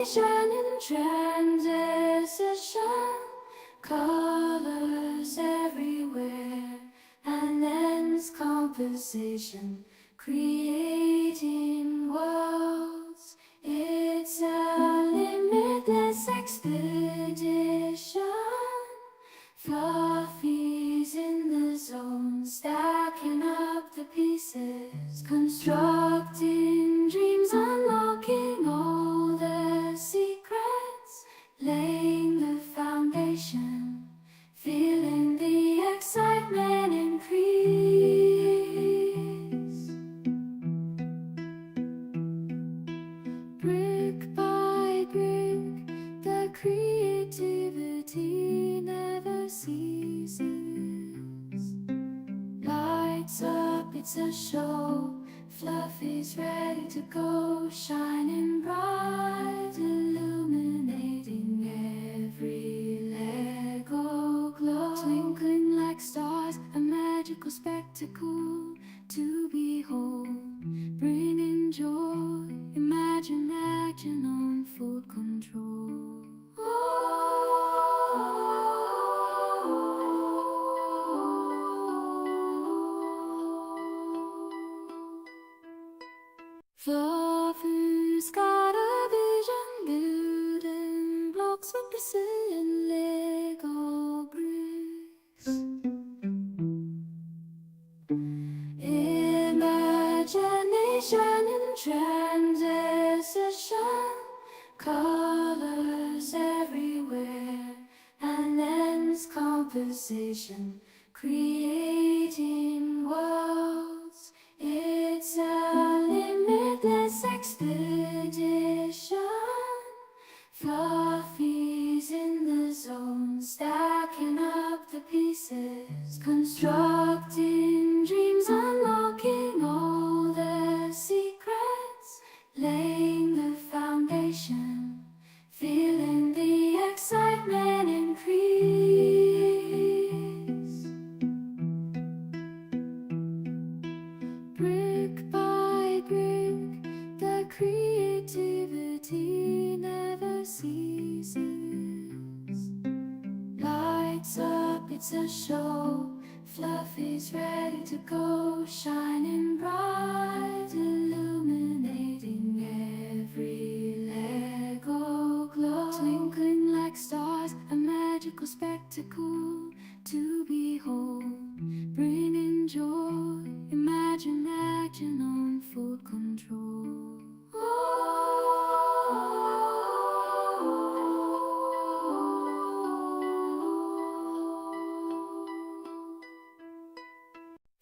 In transition, colors everywhere, and lens composition, creating worlds. It's a limitless expedition. Fluffy's in the zone, stacking up the pieces, constructing dreams, unlocking all the secrets, laying the foundation, feeling the excitement increase. Brick by brick, the creativity never ceases. Lights up, it's a show. Fluffy's ready to go, shining bright, illuminating every LEGO glow. Twinkling like stars, a magical spectacle to behold, bringing joy, imagine action on full control. Fluffy's got a vision, building blocks with precision, LEGO bricks. Imagination in transition, colors everywhere, and lens composition, creating worlds. It's a limitless expedition. Fluffy's in the zone, stacking up the pieces, constructing dreams, unlocking all the secrets, laying the foundation, feeling the excitement increase. Brick by brick, the creativity never ceases. Lights up, it's a show. Fluffy's ready to go, shining bright, illuminating every LEGO glow. Twinkling like stars, a magical spectacle to behold, bringing joy, imagine action on full control.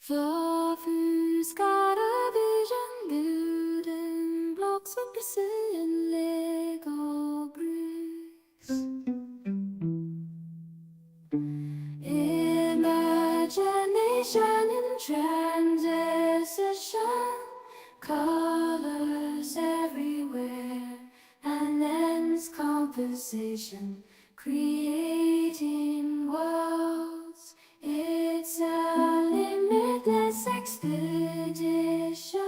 Fluffy's got a vision, building blocks with precision, LEGO bricks. Imagination in transition, colors everywhere, and lens composition, creating worlds. It's a limitless expedition.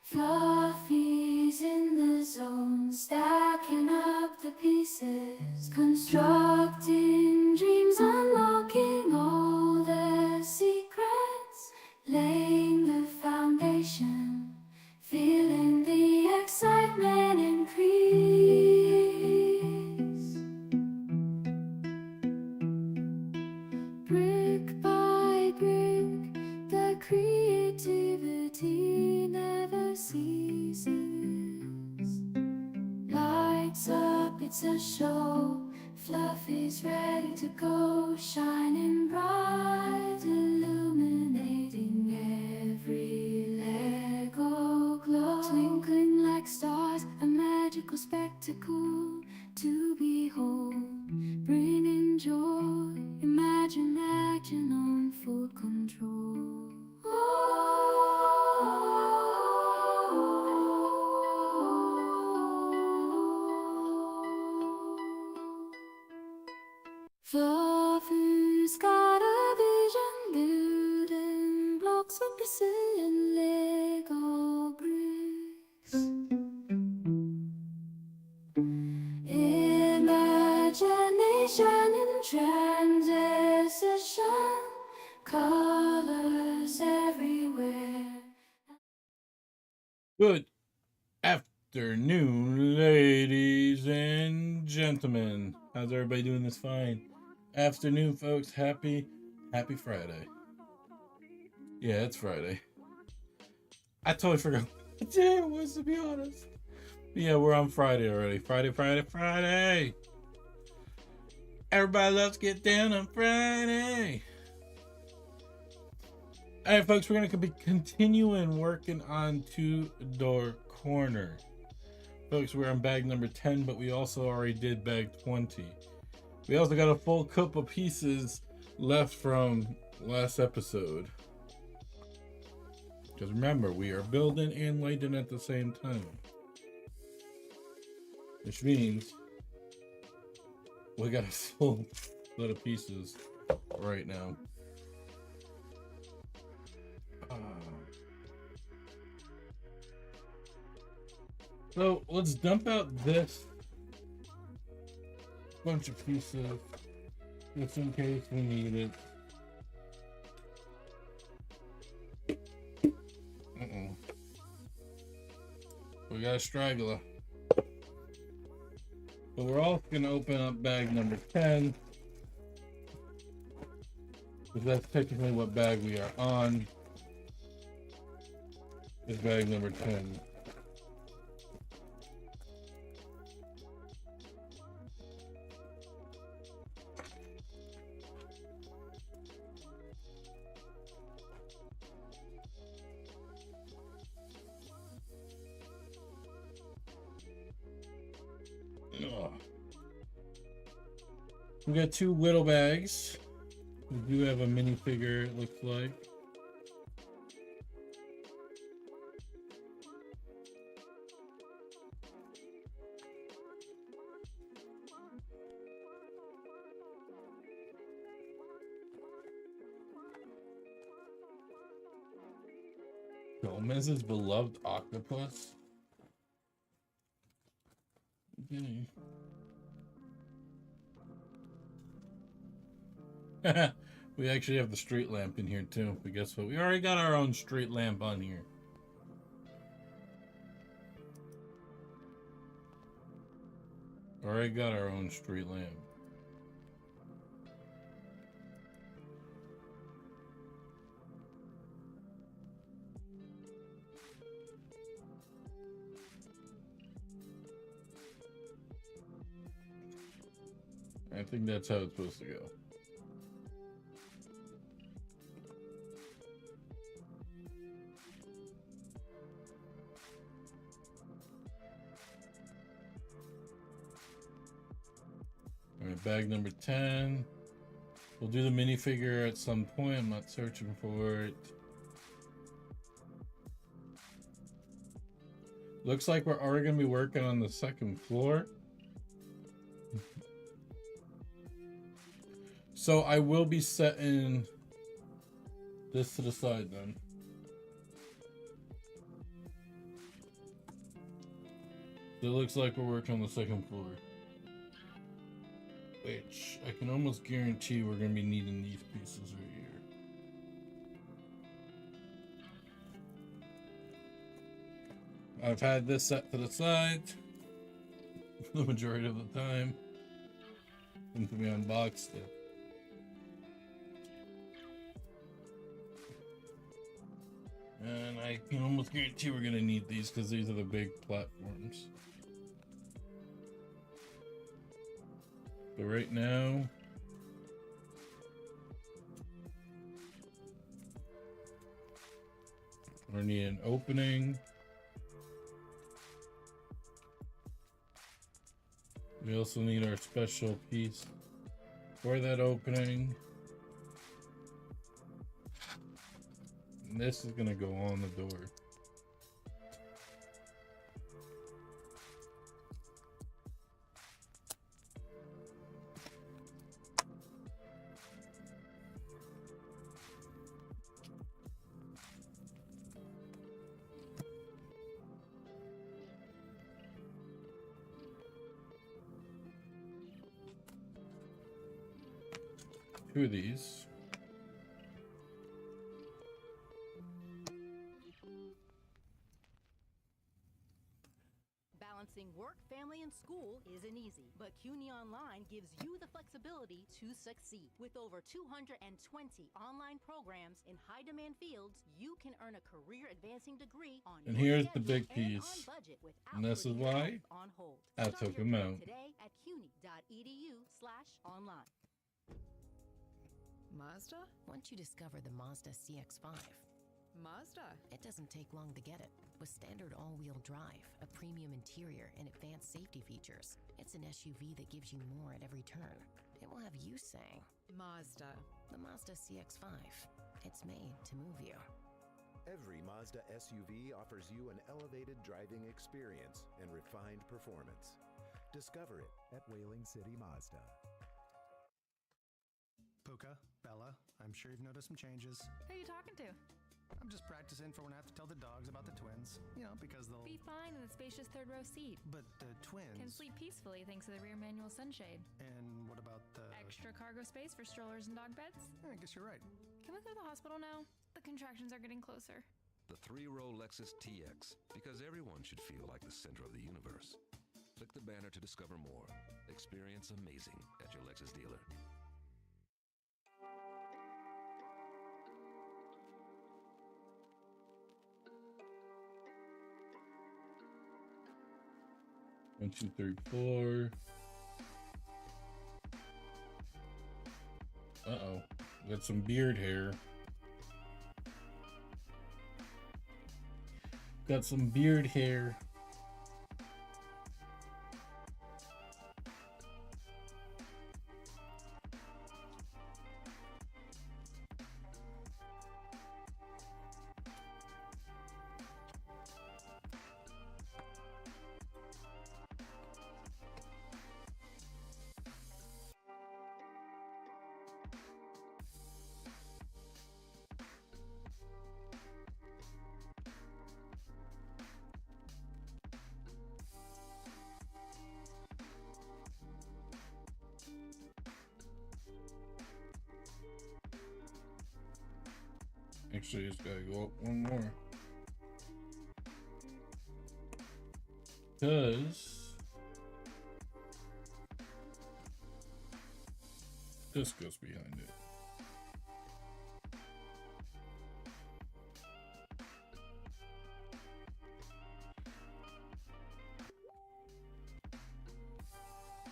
Fluffy's in the zone, stacking up the pieces, constructing dreams, unlocking all the secrets, laying the foundation, feeling the excitement increase. Brick by brick, the creativity never ceases. Lights up, it's a show. Fluffy's ready to go, shining bright, illuminating every LEGO glow. Twinkling like stars, a magical spectacle to behold, bringing joy, imagine action on full control. Fluffy's got a vision, building blocks with precision, LEGO bricks. Navigation in transition, colors everywhere. Good afternoon, ladies and gentlemen. How's everybody doing this fine afternoon, folks? Happy Friday. Yeah, it's Friday. I totally forgot what day it was, to be honest. But yeah, we're on Friday already. Friday. Everybody, let's get down on Friday. All right, folks, we're going to be continuing working on Tudor Corner. Folks, we're on bag number 10, but we also already did bag 20. We also got a full cup of pieces left from last episode. Because remember, we are building and lighting at the same time. Which means we got a full lot of pieces right now. So let's dump out this bunch of pieces just in case we need it. We got a straggler. But we're also going to open up bag number 10. Because that's technically what bag we are on. Is bag number 10. We got two little bags. We do have a minifigure, it looks like. Gomez's beloved octopus. Okay. We actually have the street lamp in here too, but guess what? We already got our own street lamp on here. Already got our own street lamp. I think that's how it's supposed to go. Alright, bag number 10. We'll do the minifigure at some point. I'm not searching for it. Looks like we're already going to be working on the second floor. So I will be setting this to the side then. So it looks like we're working on the second floor. Which I can almost guarantee we're going to be needing these pieces right here. I've had this set to the side the majority of the time since we unboxed it. And I can almost guarantee we're going to need these because these are the big platforms. But right now, we need an opening. We also need our special piece for that opening. And this is going to go on the door. 2 of these. Balancing work, family, and school isn't easy, but CUNY Online gives you the flexibility to succeed. With over 220 online programs in high-demand fields, you can earn a career-advancing degree on And your here's the schedule big and piece. on budget without And this is putting your why health on hold. I Start took your him trip out. today at cuny.edu/online. Mazda? Once you discover the Mazda CX-5, Mazda? it doesn't take long to get it. With standard all-wheel drive, a premium interior, and advanced safety features, it's an SUV that gives you more at every turn. It will have you saying, Mazda. the Mazda CX-5. It's made to move you. Every Mazda SUV offers you an elevated driving experience and refined performance. Discover it at Whaling City Mazda. Puka, Bella, I'm sure you've noticed some changes. Who are you talking to? I'm just practicing for when I have to tell the dogs about the twins. You know, because they'll... Be fine in the spacious third row seat. But the twins... Can sleep peacefully thanks to the rear manual sunshade. And what about the... Extra cargo space for strollers and dog beds. I guess you're right. Can we go to the hospital now? The contractions are getting closer. The 3-row Lexus TX, because everyone should feel like the center of the universe. Click the banner to discover more. Experience amazing at your Lexus dealer. One, two, three, four. Uh-oh. Got some beard hair. Got some beard hair. Actually, it's gotta go up one more. Because this goes behind it.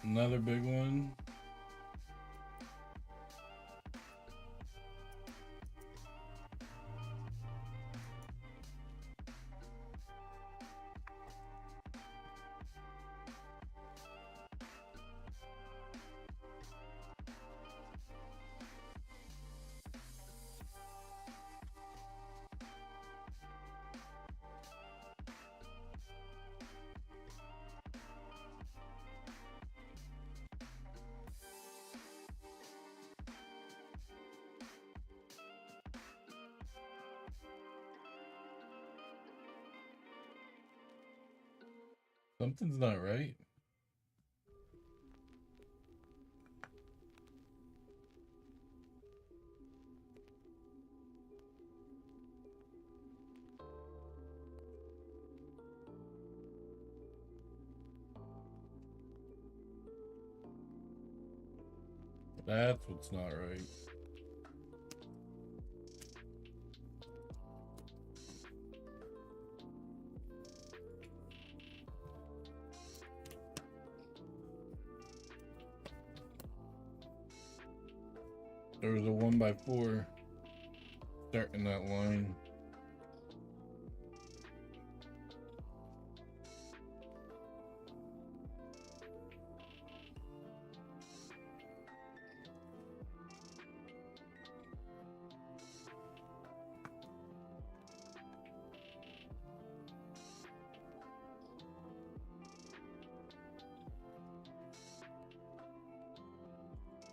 Another big one. Something's not right. That's what's not right. There was a 1x4 starting that line.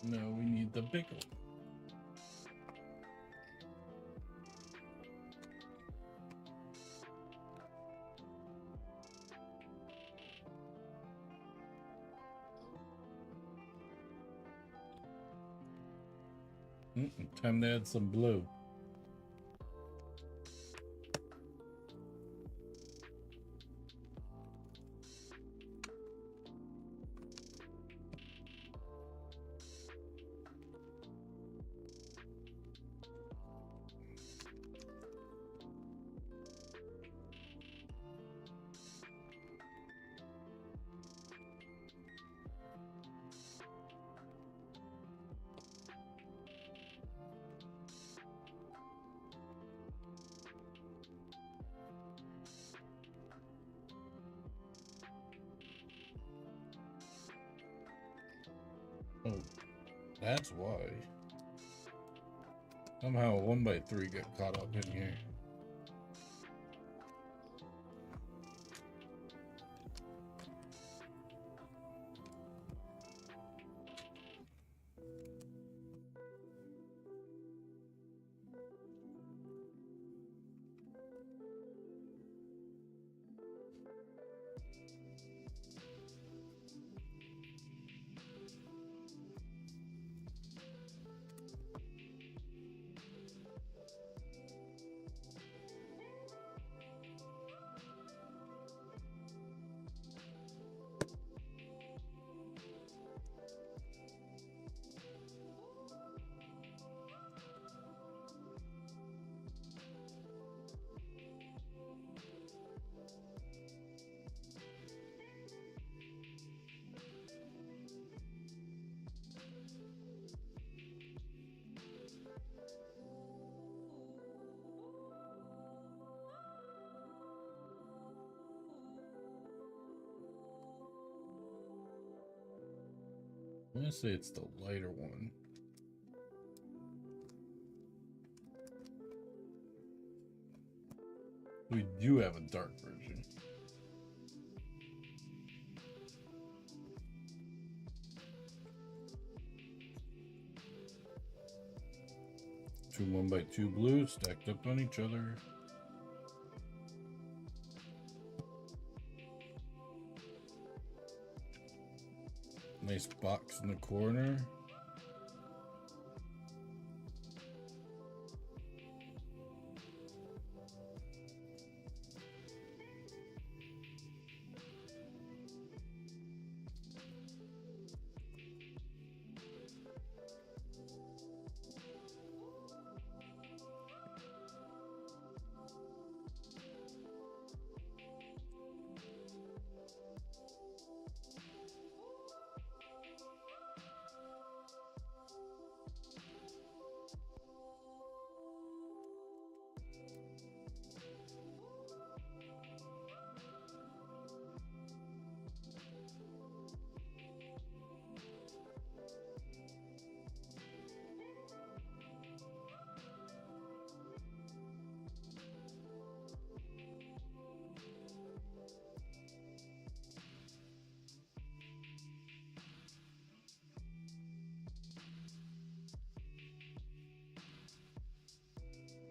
No, we need the big one. Time to add some blue. Oh, that's why. Somehow 1x3 got caught up in here. I'm gonna say it's the lighter one. We do have a dark version. Two 1x2 blues stacked up on each other. Nice box in the corner.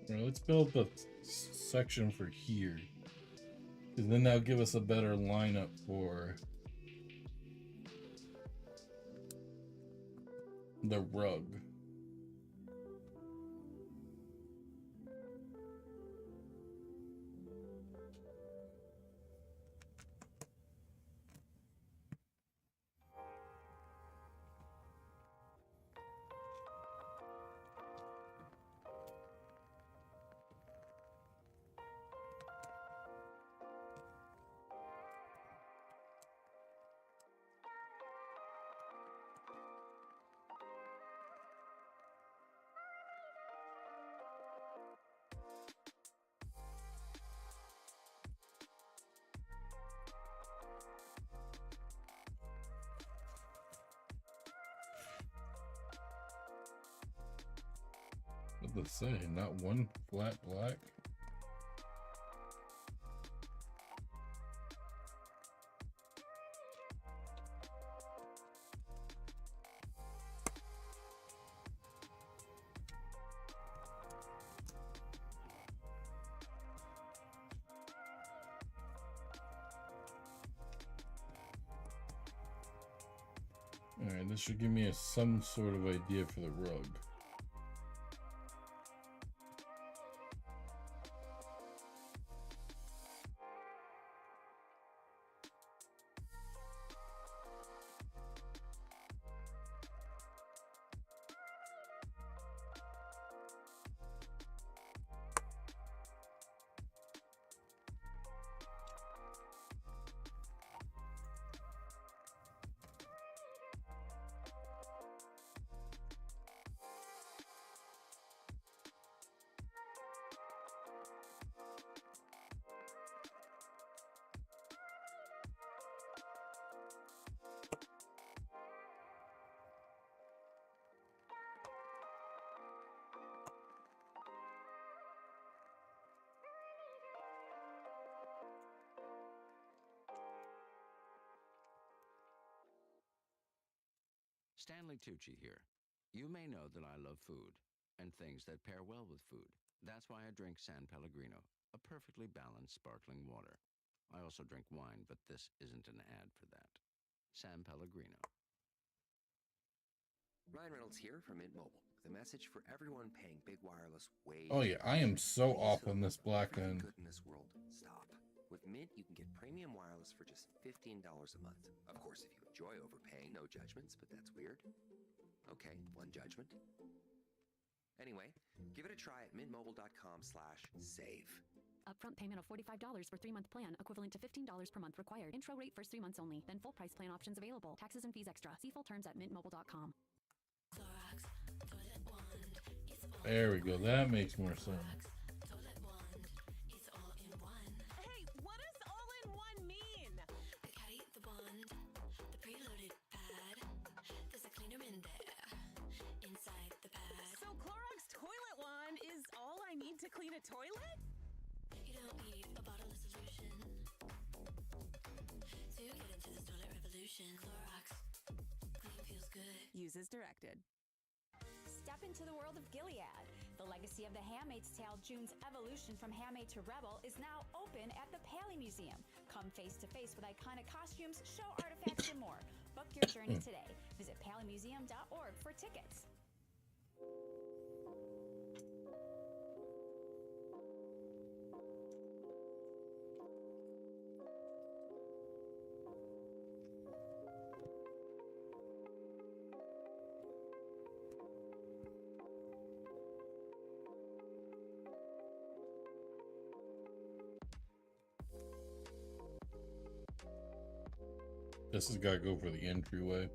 Right, let's build the section for here, because then that'll give us a better lineup for the rug. What does it say? Not one flat black? Alright, this should give me some sort of idea for the rug. Stanley Tucci here. You may know that I love food and things that pair well with food. That's why I drink San Pellegrino, a perfectly balanced sparkling water. I also drink wine, but this isn't an ad for that. San Pellegrino. Ryan Reynolds here from Mint Mobile with a message for everyone paying big wireless way. Oh yeah, I am so off on this black end. Good in this world. Stop. With Mint, you can get premium wireless for just $15 a month. Of course, if you enjoy overpaying, no judgments, but that's weird. Okay, one judgment. Anyway, give it a try at mintmobile.com/save. Upfront payment of $45 for 3-month plan, equivalent to $15 per month required. Intro rate first 3 months only. Then full price plan options available. Taxes and fees extra. See full terms at mintmobile.com. There we go. That makes more sense. Hey, what does all-in-one mean? The caddy, the bond, the preloaded pad. There's a cleaner in there, inside the pad. So Clorox Toilet Wand is all I need to clean a toilet? You don't need a bottle of solution to get into this toilet revolution. Clorox, clean feels good. Use as directed. Step into the world of Gilead. The legacy of The Handmaid's Tale, June's evolution from handmaid to rebel, is now open at the Paley Museum. Come face to face with iconic costumes, show artifacts, and more. Book your journey today. Visit paleymuseum.org for tickets. This has got to go for the entryway.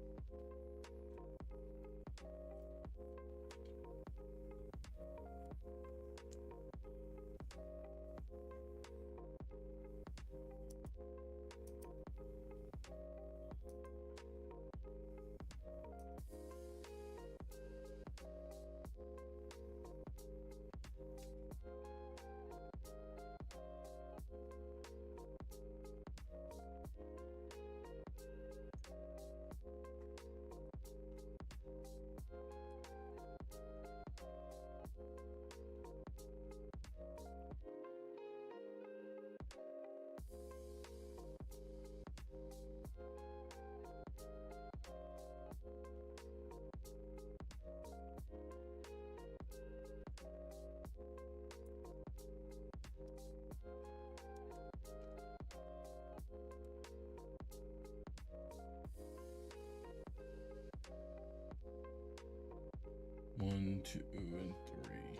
One, two, and three.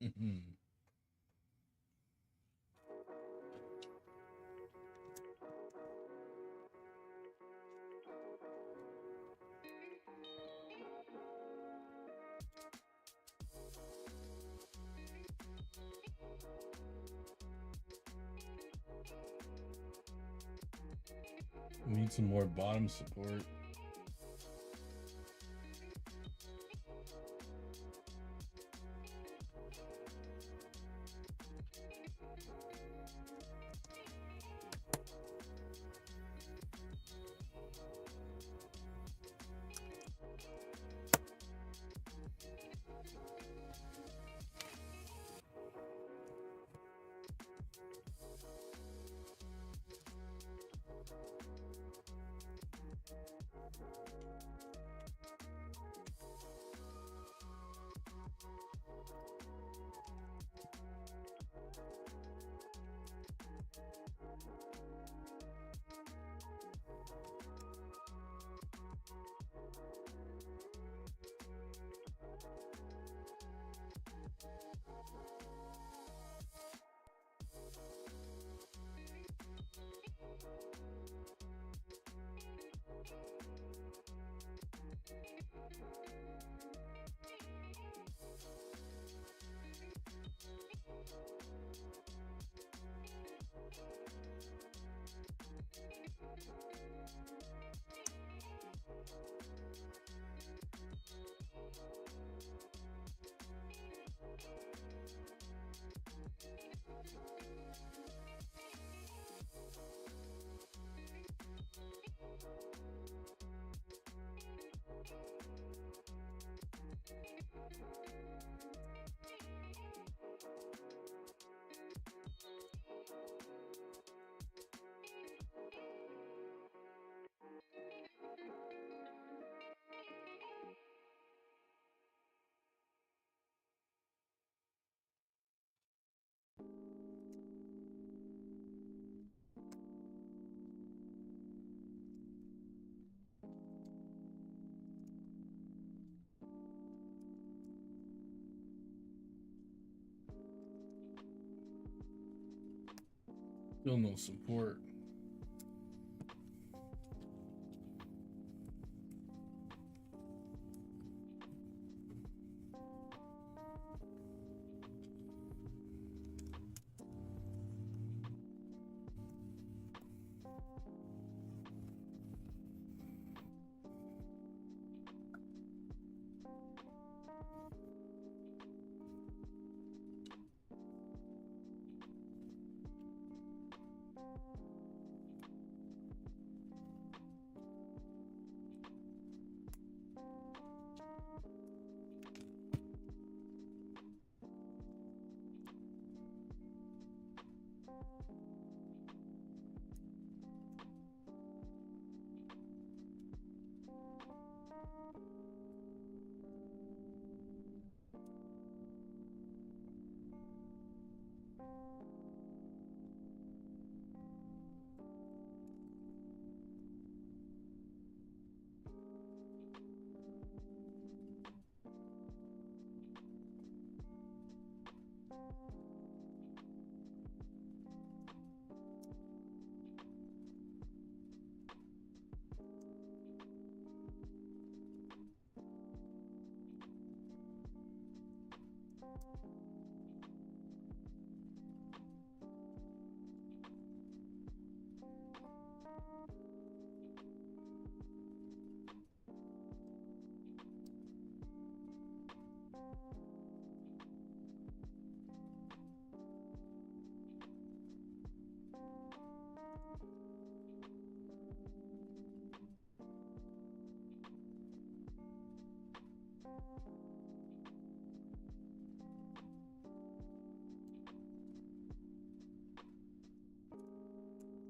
Mm-hmm. We need some more bottom support. Still no support.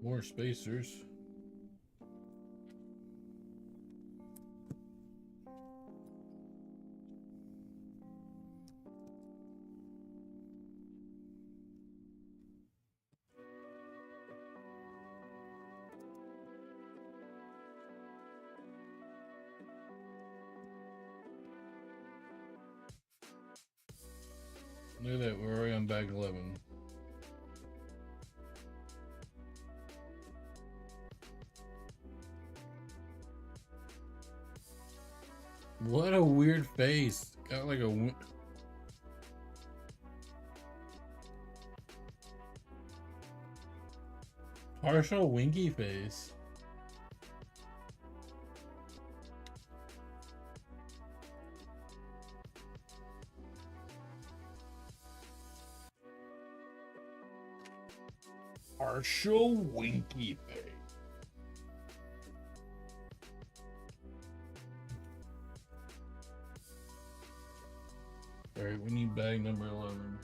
More spacers. Look at that, we're already on bag 11. What a weird face. Got like a partial winky face. Partial winky face. All right, we need bag number 11.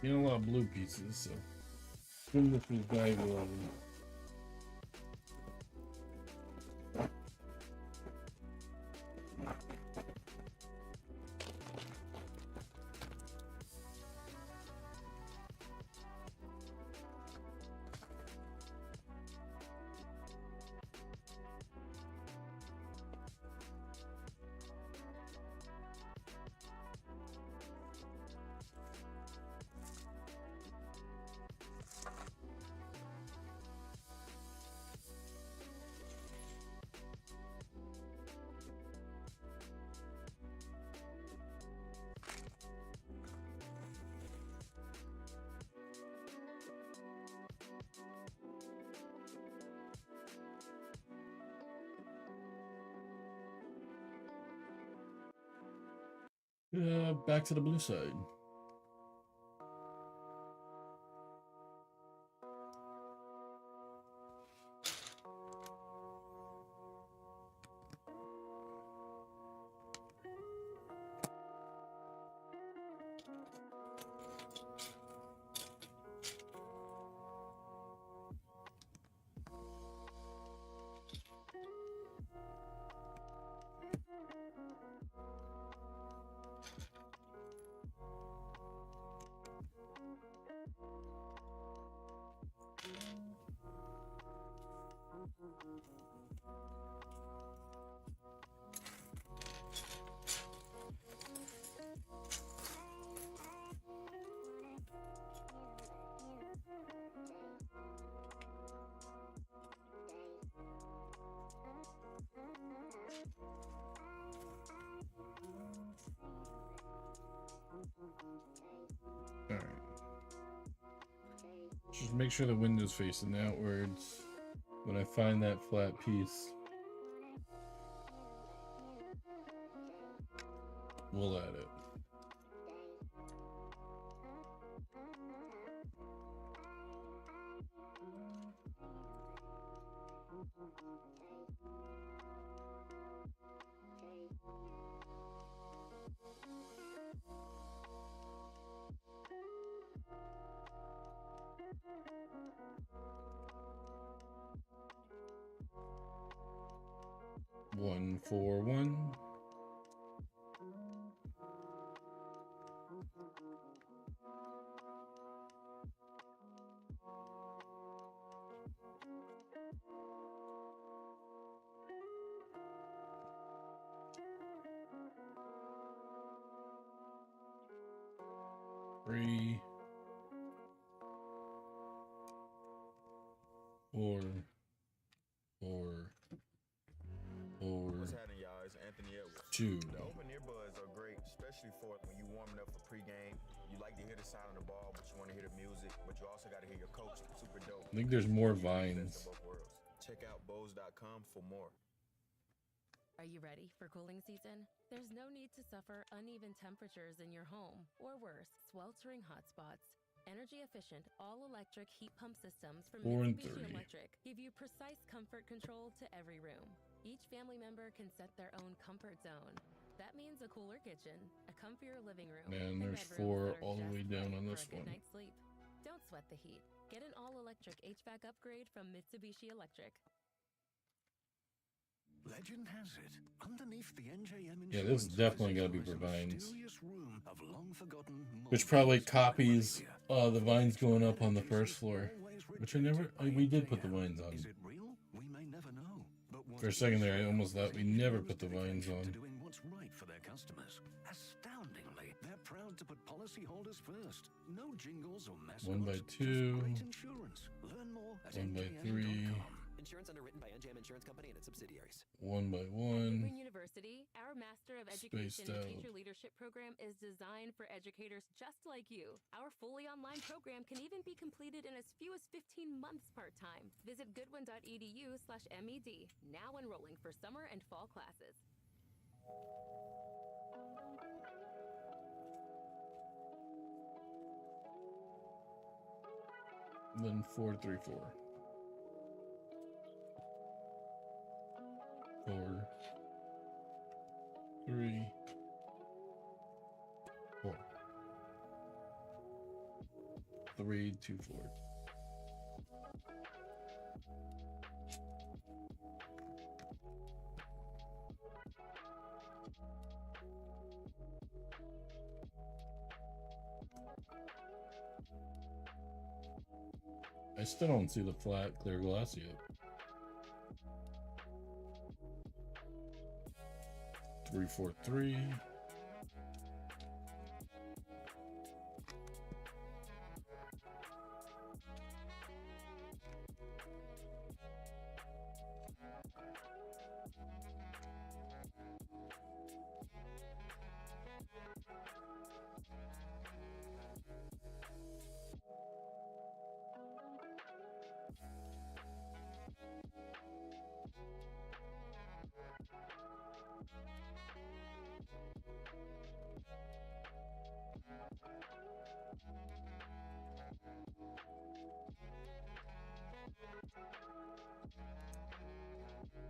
Getting a lot of blue pieces, so assume this is bag 11. Back to the blue side. Alright. Just make sure the window's facing outwards when I find that flat piece. We'll add it. One, 4, 1. Three, 4, 4, 4. What's happening, y'all? It's Anthony Edwards. 2. The open earbuds are great, especially for when you warming up for pregame. You like to hear the sound of the ball, but you want to hear the music, but you also got to hear your coach. Super dope. I think there's more vines. Best of both worlds. Check out Bose.com for more. Are you ready for cooling season? There's no need to suffer uneven temperatures in your home, or worse, sweltering hot spots. Energy-efficient, all-electric heat pump systems from 4 and Mitsubishi 3. Electric give you precise comfort control to every room. Each family member can set their own comfort zone. That means a cooler kitchen, a comfier living room, Man, and there's bedrooms 4 that are all the just way down right on for this a good one. night's sleep. Don't sweat the heat. Get an all-electric HVAC upgrade from Mitsubishi Electric. Legend has it, underneath the NJM Yeah, this is definitely got to be for lies a vines. mysterious room of long-forgotten Which probably copies the vines going up on the first floor. Which I never, we did put the vines on. Is it real? We may never know. But what For a is second there, I certain almost thought we is never Lego's put the vines dedication to on. doing what's right for their customers. Astoundingly, they're proud to put policyholders first. No jingles or mess 1 by ups, just 2. great insurance. Learn more at 1 by njm.com. 3. Insurance underwritten by NJM Insurance Company and its subsidiaries. 1 by 1. Goodwin University, our Master of Education Spaced and out. Teacher Leadership program is designed for educators just like you. Our fully online program can even be completed in as few as 15 months part-time. Visit goodwin.edu/MED, now enrolling for summer and fall classes. Then 4, 3, 4. 4, 3, 4. 3, 2, 4. I still don't see the flat clear glass yet. 3, 4, 3.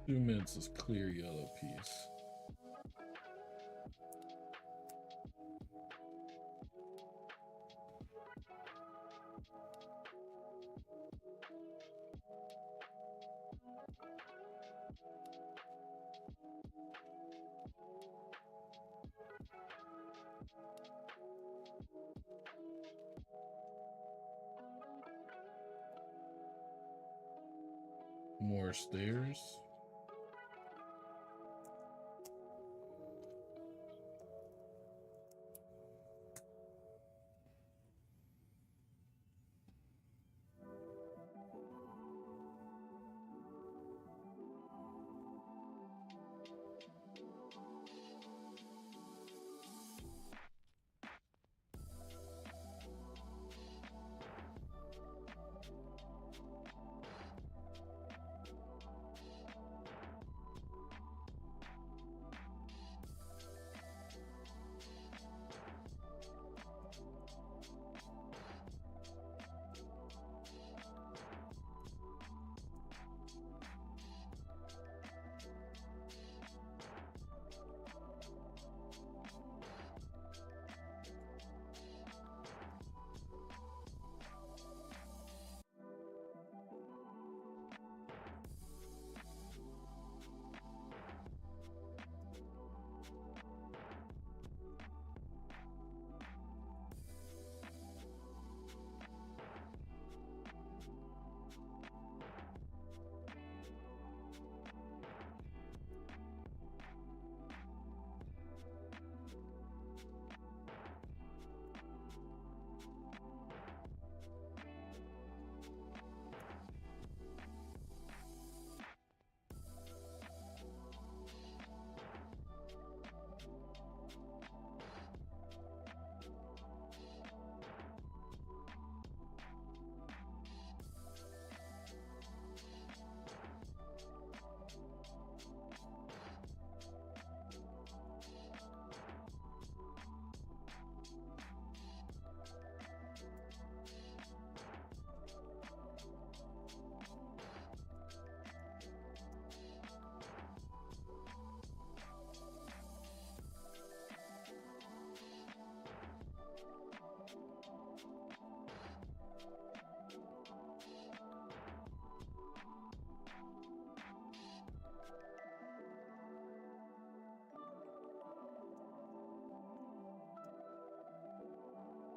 Zoom in this clear yellow piece. More stairs.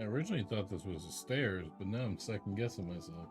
I originally thought this was the stairs, but now I'm second guessing myself.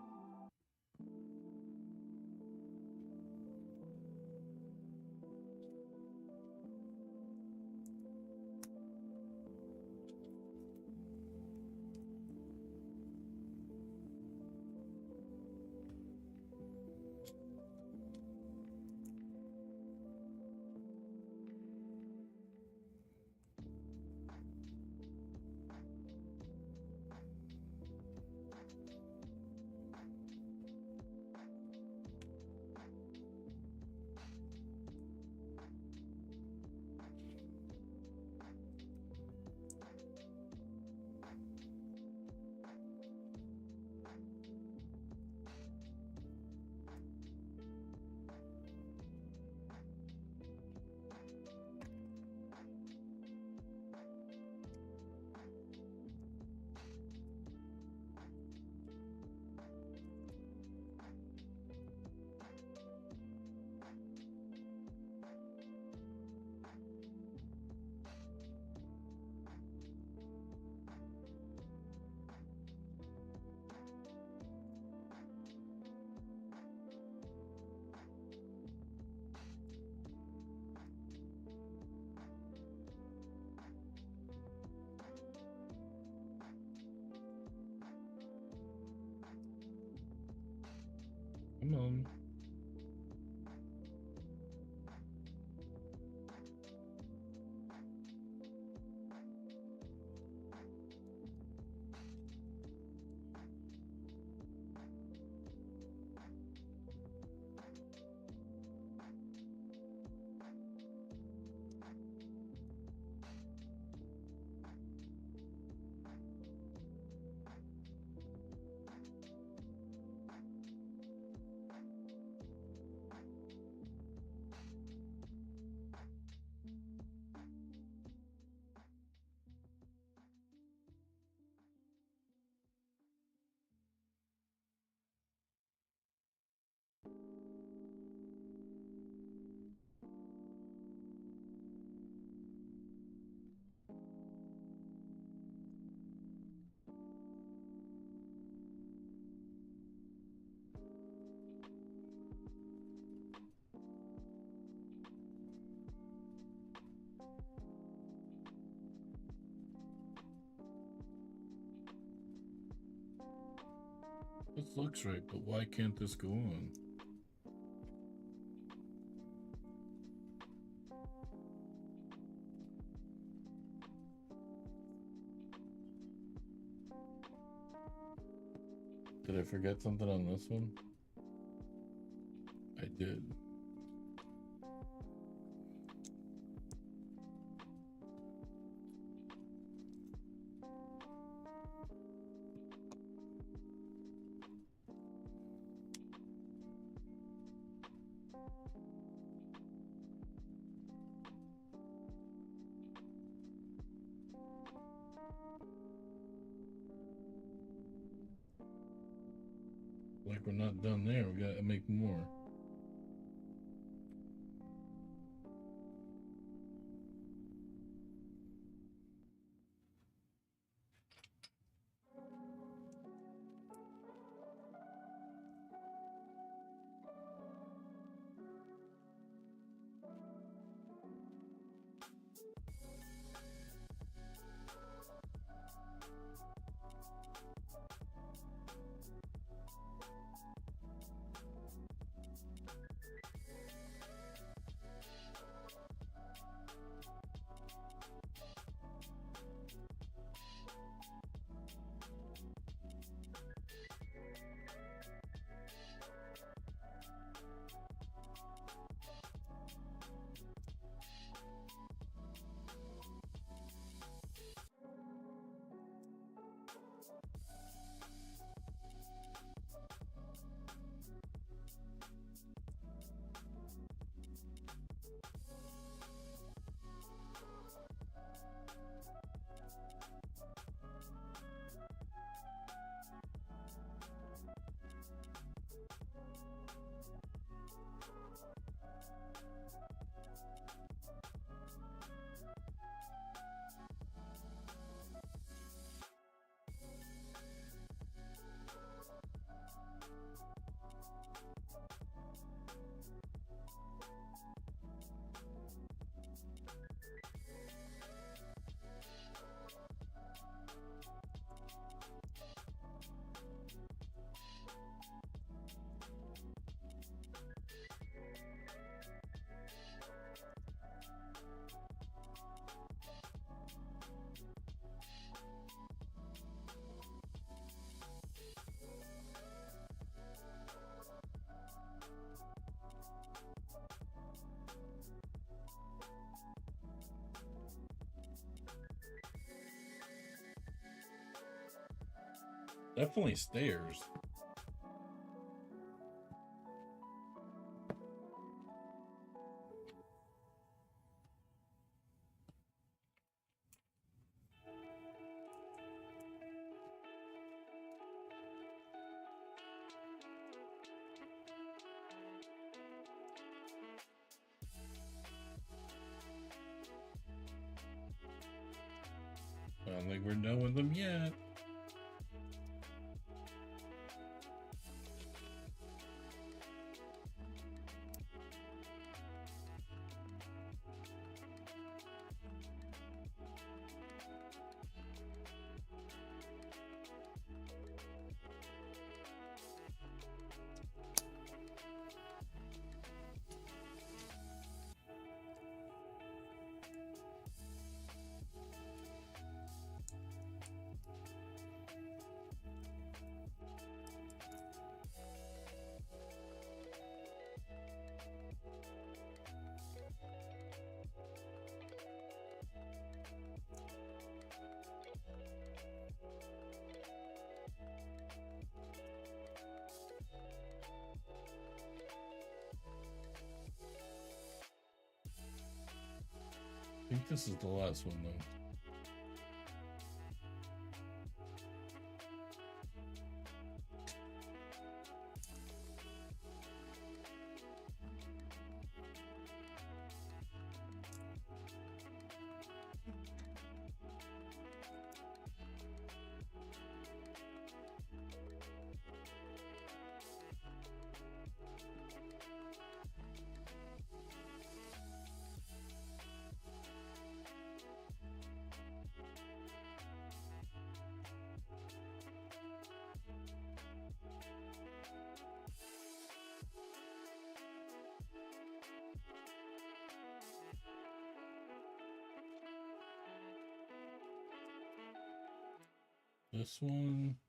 Come on. This looks right, but why can't this go on? Did I forget something on this one? I did. Like we're not done there, we gotta make more. Definitely stairs. I don't think we're done with them yet. I think this is the last one though. this one.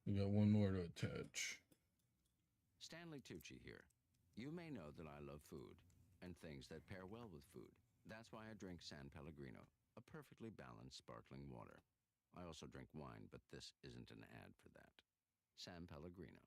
We got one more to attach. Stanley Tucci here. You may know that I love food and things that pair well with food. That's why I drink San Pellegrino, a perfectly balanced sparkling water. I also drink wine, but this isn't an ad for that. San Pellegrino.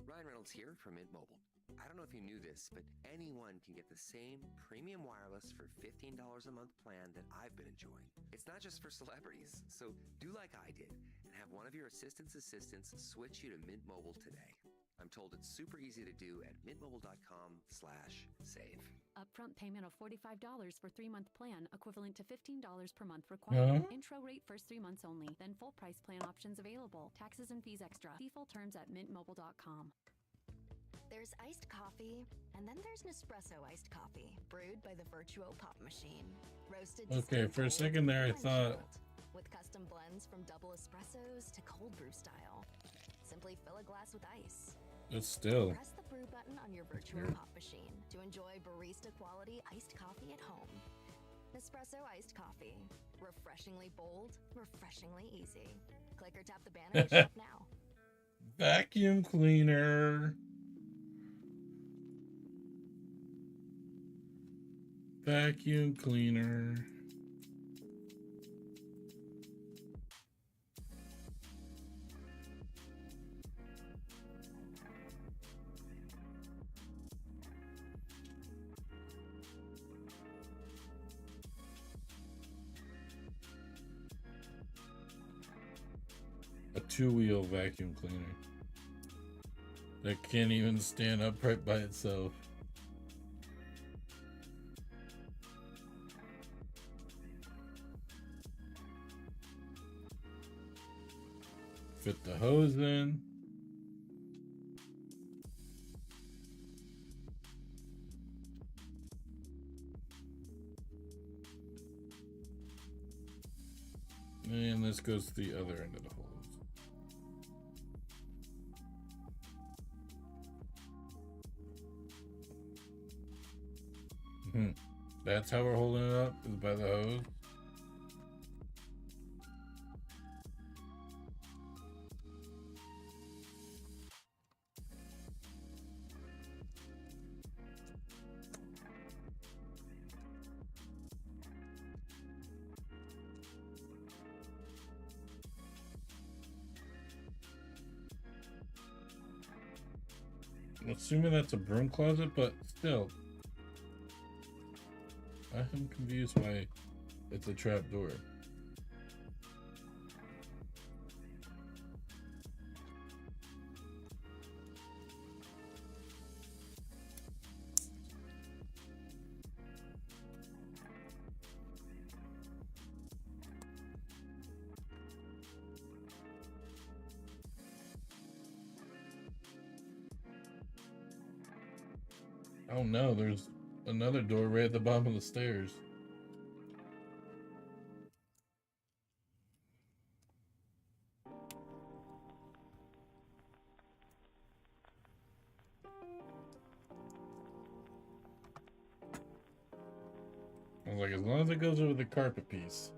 Ryan Reynolds here from Mint Mobile. I don't know if you knew this, but anyone can get the same premium wireless for $15 a month plan that I've been enjoying. It's not just for celebrities, so do like I did and have one of your assistants switch you to Mint Mobile today. I'm told it's super easy to do at mintmobile.com/save. Upfront payment of $45 for 3-month plan, equivalent to $15 per month required. Intro rate first 3 months only, then full price plan options available. Taxes and fees extra. See full terms at mintmobile.com. There's iced coffee, and then there's Nespresso iced coffee, brewed by the Virtuo Pop Machine. Roasted to Okay, for a cold, second there, I then thought. chilled, with custom blends from double espressos to cold brew style. Simply fill a glass with ice. It's still. Press the brew button on your Virtuo Pop Machine to enjoy barista quality iced coffee at home. Nespresso iced coffee. Refreshingly bold, refreshingly easy. Click or tap the banner to shop now. Vacuum cleaner. Vacuum cleaner. A 2-wheel vacuum cleaner that can't even stand upright by itself. Fit the hose in. And this goes to the other end of the hose. That's how we're holding it up, is by the hose. I'm assuming that's a broom closet, but still. I'm confused why it's a trap door. Oh no, there's another door right at the bottom of the stairs. I was like, as long as it goes over the carpet piece.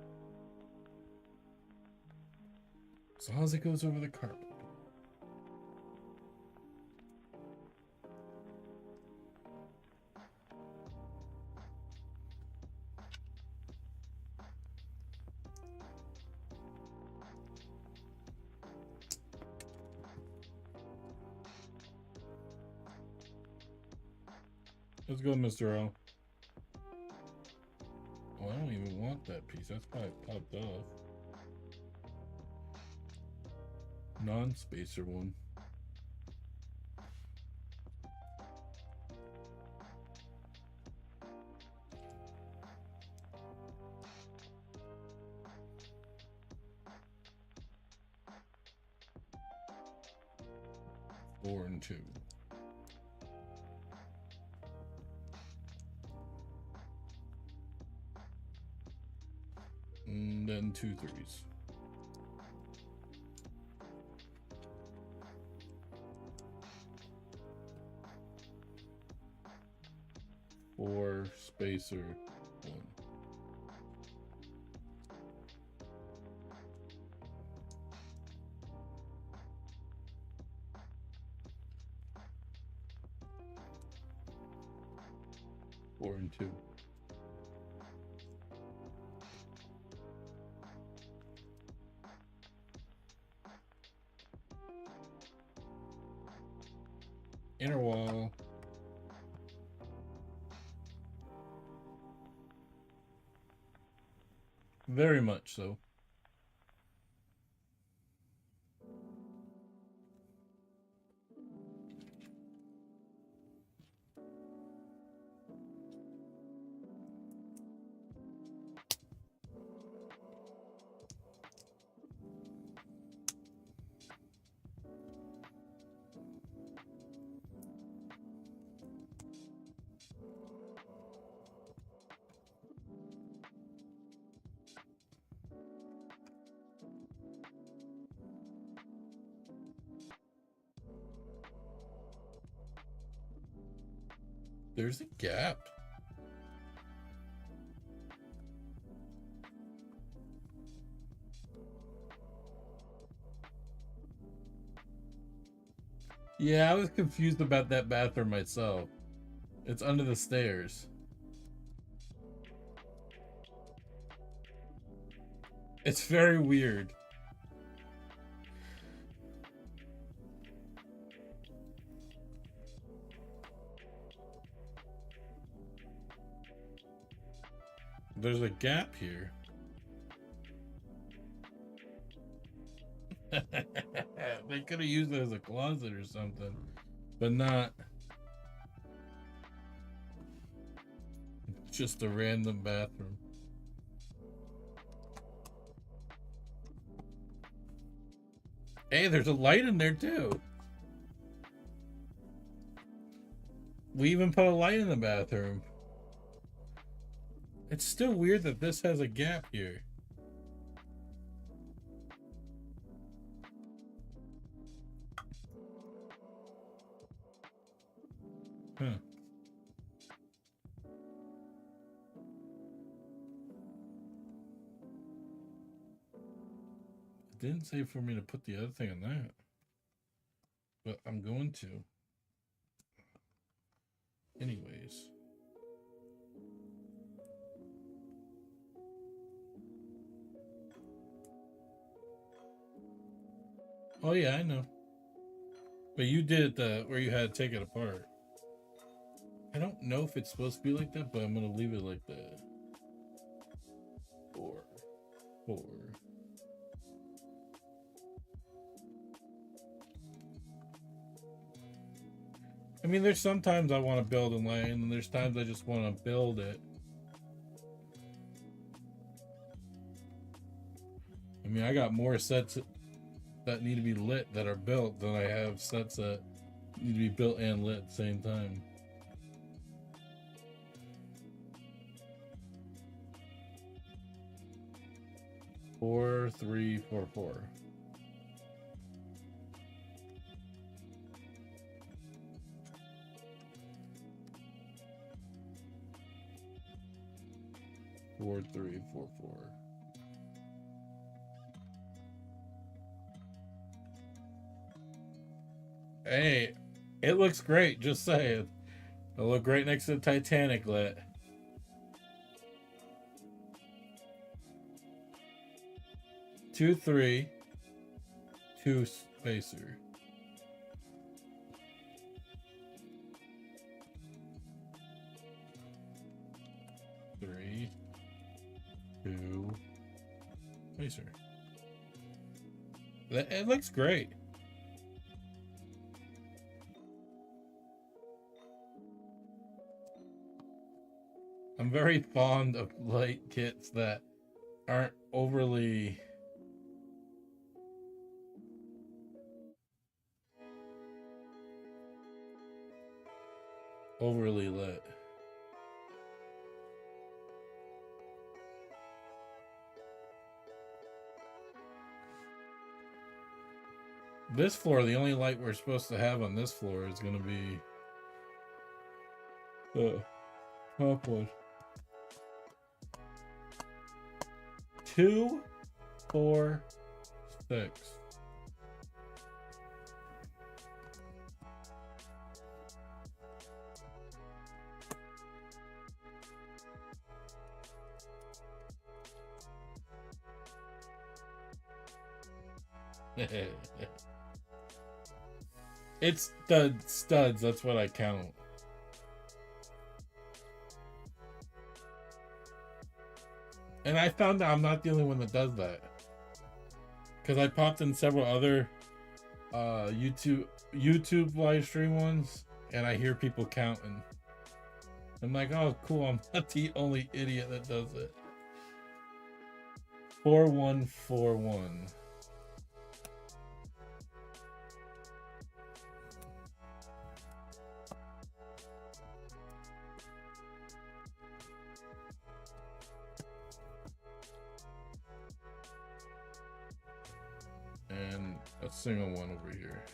As long as it goes over the carpet. Let's go, Mr. O. Oh, I don't even want that piece. That's probably popped off. Non-spacer one. Four and two. And then 2 3s. Four spacer 1. 4 and 2. Inner wall. Very much so. There's a gap. Yeah, I was confused about that bathroom myself. It's under the stairs. It's very weird. There's a gap here. They could have used it as a closet or something, but not just a random bathroom. Hey, there's a light in there too. We even put a light in the bathroom. It's still weird that this has a gap here. Huh. It didn't say for me to put the other thing on that, but I'm going to. Anyways. Oh yeah, I know. But you did the where you had to take it apart. I don't know if it's supposed to be like that, but I'm gonna leave it like that. 4, 4. I mean, there's sometimes I want to build in lane, and there's times I just want to build it. I mean, I got more sets that need to be lit that are built than I have sets that need to be built and lit at the same time. Four, 3, 4, 4. Four, 3, 4, 4. Hey, it looks great, just saying. It'll look great next to the Titanic lit. Two, 3, 2 spacer. Three, 2 spacer. It looks great. I'm very fond of light kits that aren't overly lit. This floor, the only light we're supposed to have on this floor is going to be the top one. 2, 4, 6. It's the studs, that's what I count. And I found that I'm not the only one that does that. Because I popped in several other YouTube live stream ones, and I hear people counting. I'm like, oh, cool, I'm not the only idiot that does it. 4141. And a single one over here.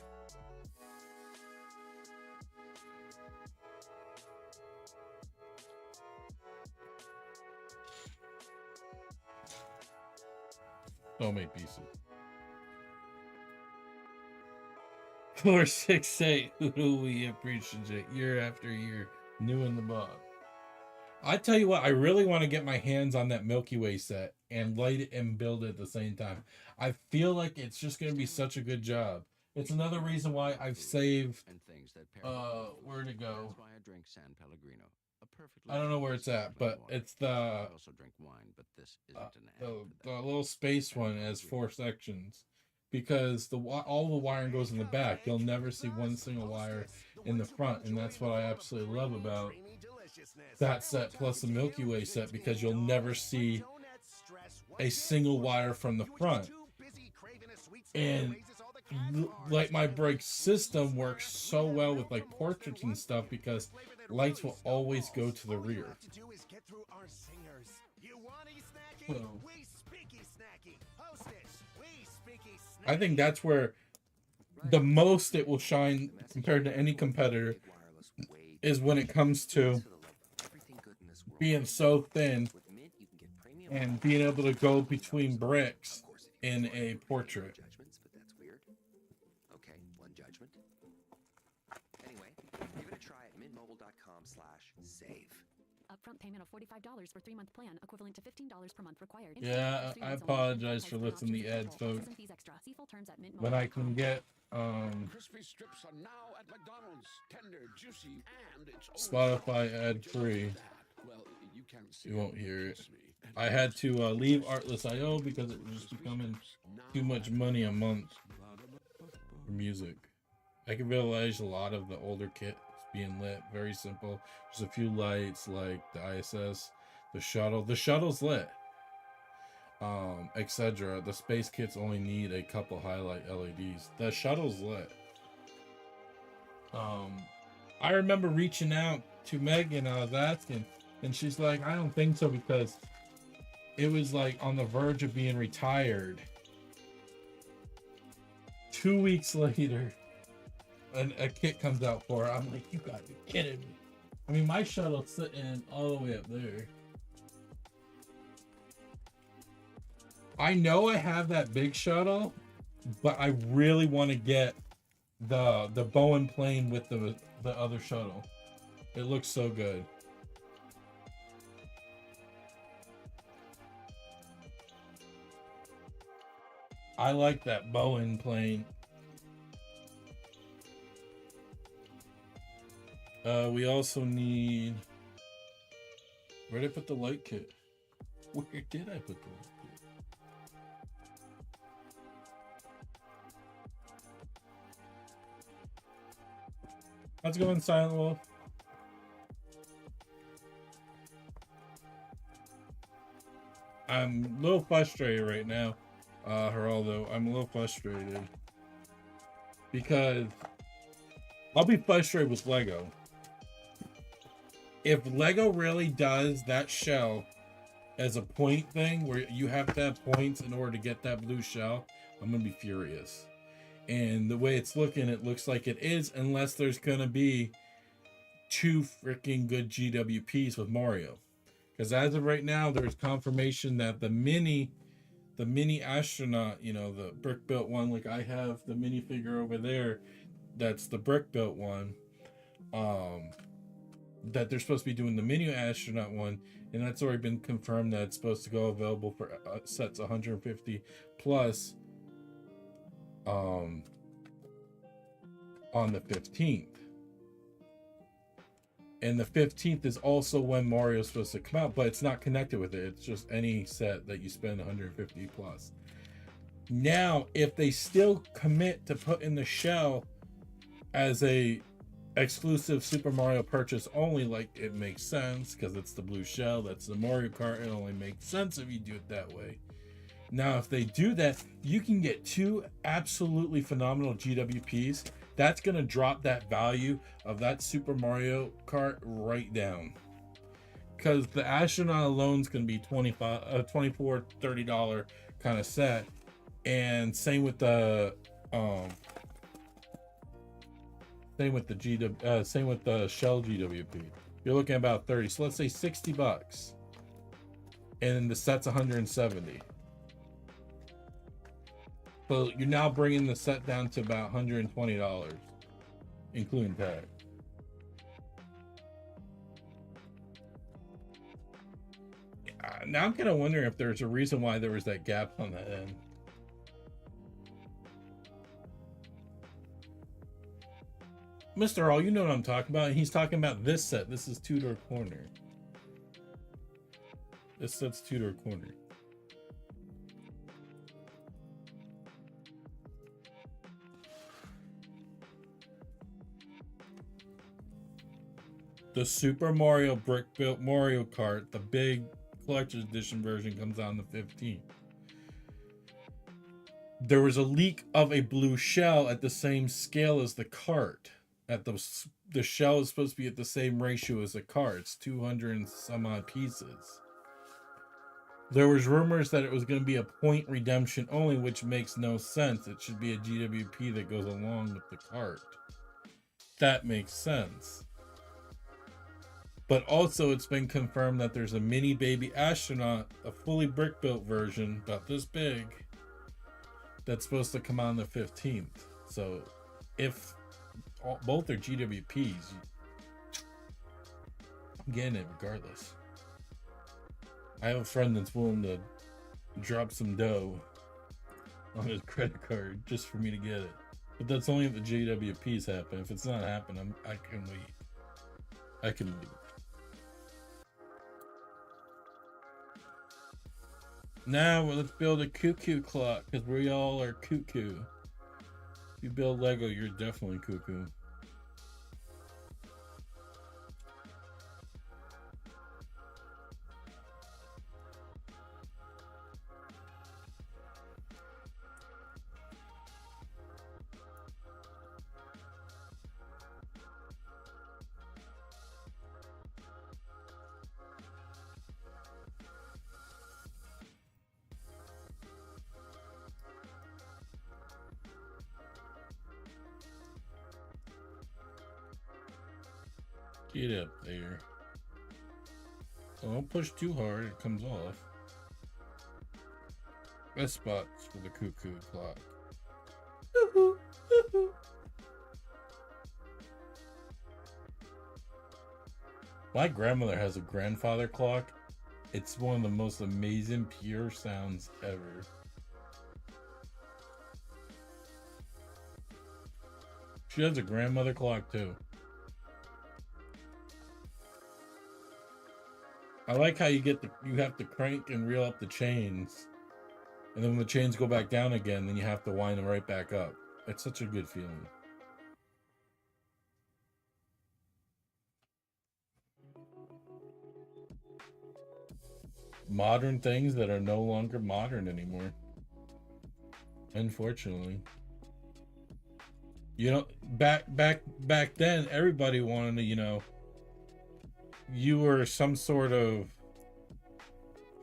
Don't make pieces. 468. Who do we appreciate year after year? New in the box. I tell you what, I really want to get my hands on that Milky Way set and light it and build it at the same time. I feel like it's just going to be such a good job. It's another reason why I've saved. Where to go? That's why I drink San Pellegrino. I don't know where it's at, but it's the I also drink wine, but this isn't an ad. the little space one has 4 sections, because all the wiring goes in the back. You'll never see one single wire in the front, and that's what I absolutely love about that set plus the Milky Way set, because you'll never see a single wire from the front. And like my brake system works so well with like portraits and stuff, because lights will always go to the rear. I think that's where the most it will shine compared to any competitor, is when it comes to being so thin and being able to go between bricks in a portrait. Okay, one judgment. Anyway, give it a try at mintmobile.com/save. Upfront payment of $45 for 3-month plan, equivalent to $15 per month required. Yeah, I apologize for listening to the ads, folks. But I can get Crispy strips are now at McDonald's. Tender, juicy, and it's Spotify ad free. Well, you can't see You won't hear it. I had to leave Artless.io because it was becoming too much money a month for music. I can visualize a lot of the older kits being lit. Very simple. Just a few lights like the ISS, the shuttle. The shuttle's lit. Etc. The space kits only need a couple highlight LEDs. The shuttle's lit. I remember reaching out to Megan, I was asking, and she's like, I don't think so, because it was like on the verge of being retired. 2 weeks later, a kit comes out for her. I'm like, you gotta be kidding me. I mean, my shuttle's sitting all the way up there. I know I have that big shuttle, but I really want to get the Bowen plane with the other shuttle. It looks so good. I like that Bowen plane. We also need... Where did I put the light kit? Where did I put the light kit? How's it going, Silent Wolf? I'm a little frustrated right now, Geraldo. I'm a little frustrated because I'll be frustrated with Lego. If Lego really does that shell as a point thing where you have to have points in order to get that blue shell, I'm gonna be furious. And the way it's looking, it looks like it is, unless there's gonna be 2 freaking good GWPs with Mario. Because as of right now, there's confirmation that the mini astronaut, you know, the brick built one, like I have the minifigure over there, that's the brick built one, that they're supposed to be doing the mini astronaut one, and that's already been confirmed that it's supposed to go available for sets 150 plus on the 15th. And the 15th is also when Mario's supposed to come out, but it's not connected with it. It's just any set that you spend 150 plus. Now, if they still commit to putting the shell as a exclusive Super Mario purchase only, like, it makes sense because it's the blue shell, that's the Mario Kart. It only makes sense if you do it that way. Now, if they do that, you can get 2 absolutely phenomenal GWPs. That's going to drop that value of that Super Mario Kart right down. Because the astronaut alone is going to be $24, $30 kind of set. And same with the same with the shell GWP. You're looking at about 30. So let's say $60. And the set's 170. So you're now bringing the set down to about $120, including tag. Now I'm kind of wondering if there's a reason why there was that gap on that end. Mr. All, you know what I'm talking about. He's talking about this set. This is Tudor Corner. This set's Tudor Corner. The Super Mario Brick Built Mario Kart, the big collector's edition version, comes out on the 15th. There was a leak of a blue shell at the same scale as the cart. At the shell is supposed to be at the same ratio as the cart. It's 200 and some odd pieces. There was rumors that it was going to be a point redemption only, which makes no sense. It should be a GWP that goes along with the cart. That makes sense. But also it's been confirmed that there's a mini baby astronaut, a fully brick built version, about this big, that's supposed to come out on the 15th. So if both are GWPs, I'm getting it regardless. I have a friend that's willing to drop some dough on his credit card just for me to get it. But that's only if the GWPs happen. If it's not happening, I can leave. I can leave. Now let's build a cuckoo clock, because we all are cuckoo. If you build Lego, you're definitely cuckoo. Get up there. Don't push too hard, it comes off. Best spots for the cuckoo clock. My grandmother has a grandfather clock. It's one of the most amazing pure sounds ever. She has a grandmother clock too. I like how you have to crank and reel up the chains, and then when the chains go back down again, then you have to wind them right back up. It's such a good feeling. Modern things that are no longer modern anymore. Unfortunately. You know, back then, everybody wanted to, you know, you were some sort of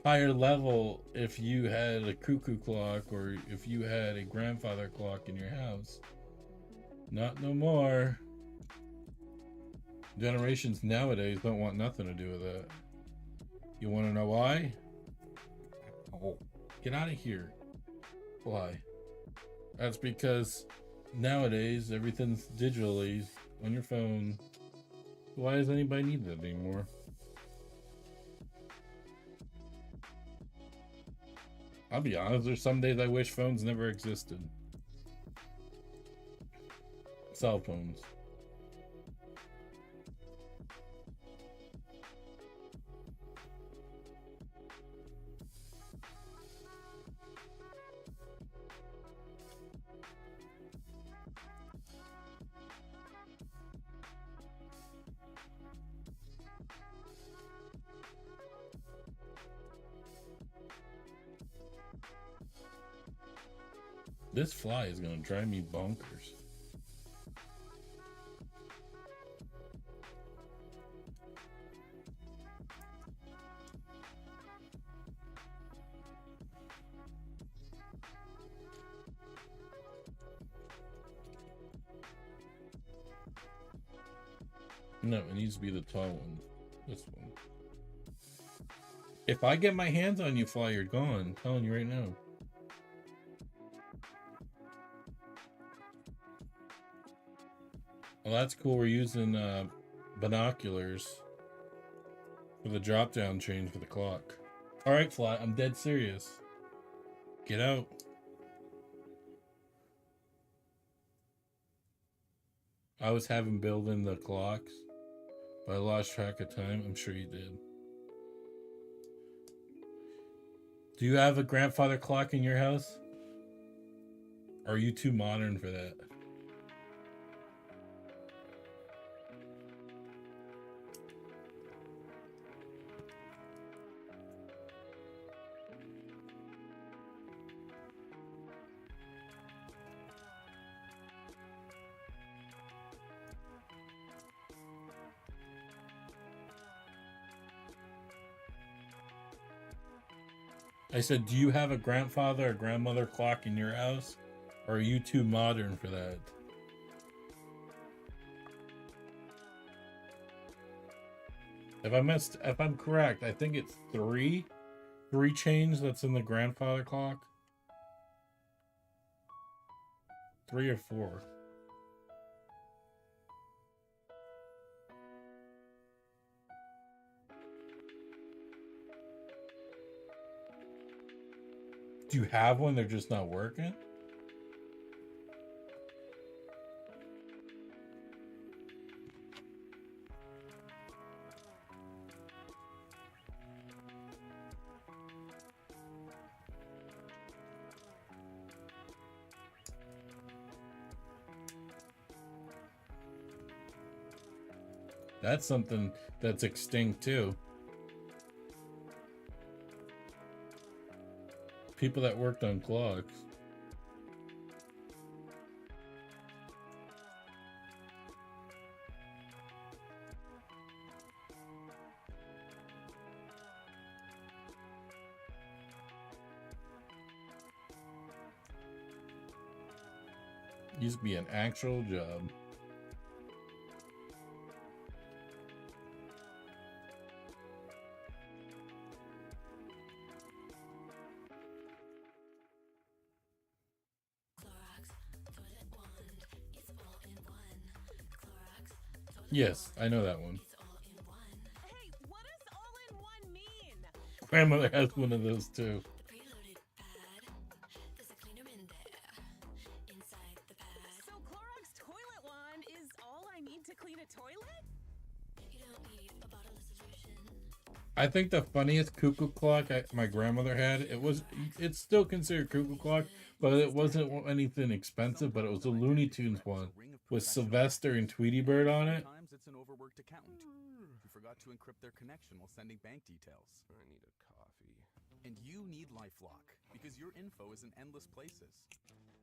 higher level if you had a cuckoo clock or if you had a grandfather clock in your house. Not no more. Generations nowadays don't want nothing to do with that. You want to know why? Oh, get out of here. Why? That's because nowadays everything's digitally on your phone. Why does anybody need that anymore? I'll be honest, there's some days I wish phones never existed. cell phones. This fly is gonna drive me bonkers. No, it needs to be the tall one. This one. If I get my hands on you, fly, you're gone. I'm telling you right now. Well, that's cool. We're using binoculars for the drop-down change for the clock. All right, Fly, I'm dead serious. Get out. I was having build in the clocks, but I lost track of time. I'm sure you did. Do you have a grandfather clock in your house? Or are you too modern for that? I said, do you have a grandfather or grandmother clock in your house? Or are you too modern for that? If I'm correct, I think it's three chains that's in the grandfather clock. 3 or 4. Do you have one? They're just not working? That's something that's extinct too. People that worked on clocks. Used to be an actual job. Yes, I know that one. Hey, what does all-in-one mean? Grandmother has one of those too. So Clorox Toilet Wand is all I need to clean a toilet? You don't need a bottle of solution. I think the funniest cuckoo clock my grandmother had, it's still considered cuckoo clock, but it wasn't anything expensive, but it was a Looney Tunes one with Sylvester and Tweety Bird on it. Sometimes it's an overworked accountant who forgot to encrypt their connection while sending bank details. I need a coffee. And you need LifeLock because your info is in endless places.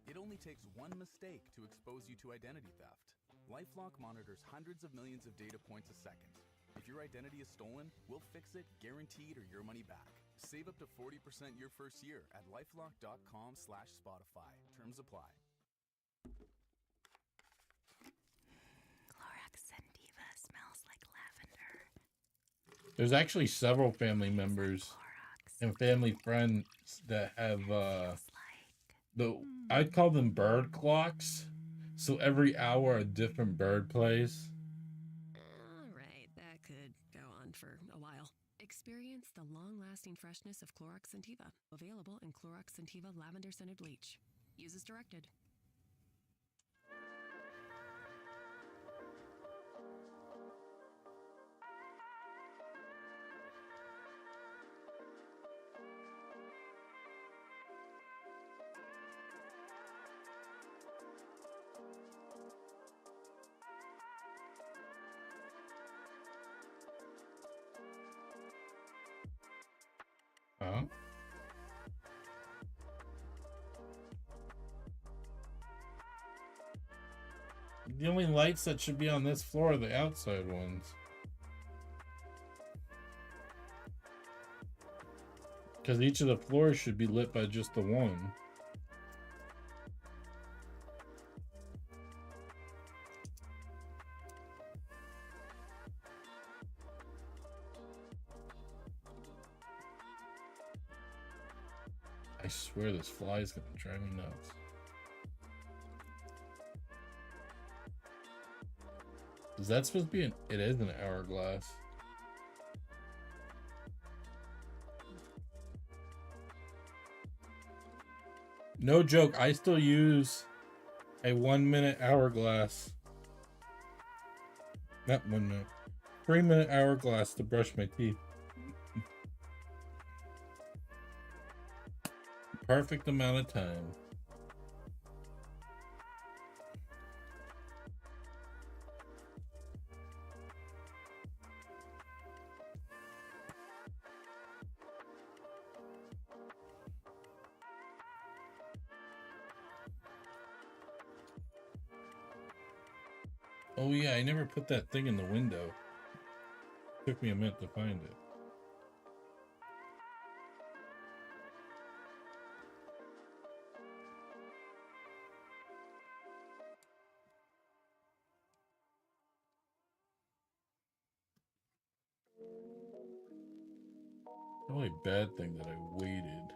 It only takes one mistake to expose you to identity theft. LifeLock monitors hundreds of millions of data points a second. If your identity is stolen, we'll fix it, guaranteed, or your money back. Save up to 40% your first year at lifelock.com/Spotify. Terms apply. Clorox Sentiva smells like lavender. There's actually several family members and family friends that have I'd call them bird clocks. So every hour a different bird plays. Alright, that could go on for a while. Experience the long-lasting freshness of Clorox Sentiva. Available in Clorox Sentiva Lavender Scented Bleach. Use as directed. The only lights that should be on this floor are the outside ones. Because each of the floors should be lit by just the one. I swear this fly is gonna drive me nuts. Is that supposed to be an... It is an hourglass. No joke, I still use a 1 minute hourglass. Not 1 minute. 3 minute hourglass to brush my teeth. Perfect amount of time. Oh yeah, I never put that thing in the window. Took me a minute to find it. Probably a bad thing that I waited.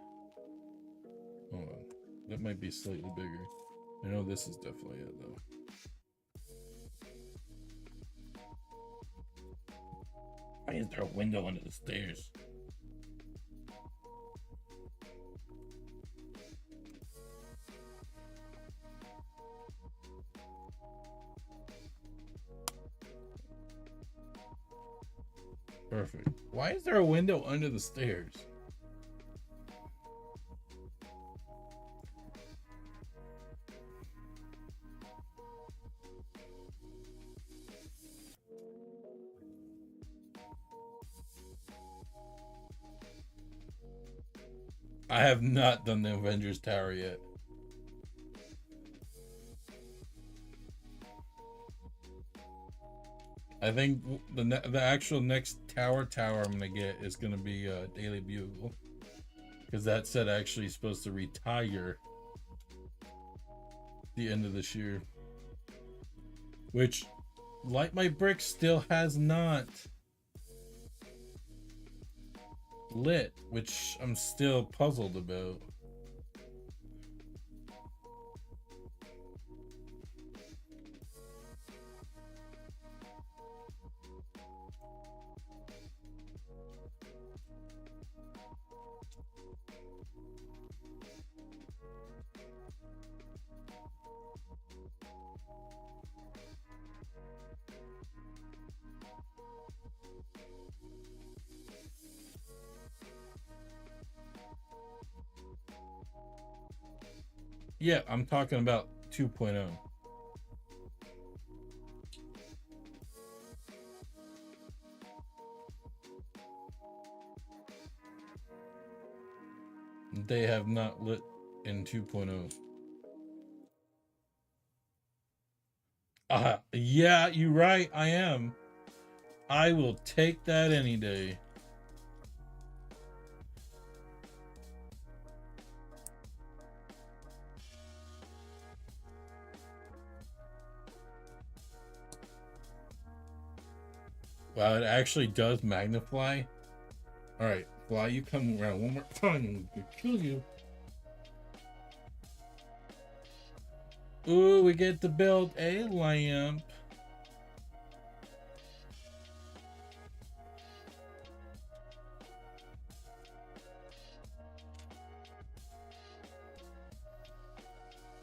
Hold on. That might be slightly bigger. I know this is definitely it though. Why is there a window under the stairs? Perfect. Why is there a window under the stairs? I have not done the Avengers Tower yet. I think the actual next tower I'm gonna get is gonna be Daily Bugle, because that set actually is supposed to retire the end of this year, which Light My Brick still has not lit, which I'm still puzzled about. Yeah, I'm talking about 2.0. They have not lit in 2.0. Yeah, you're right. I am. I will take that any day. Wow, it actually does magnify. All right, Fly, you come around one more time and we'll kill you. Ooh, we get to build a lamp.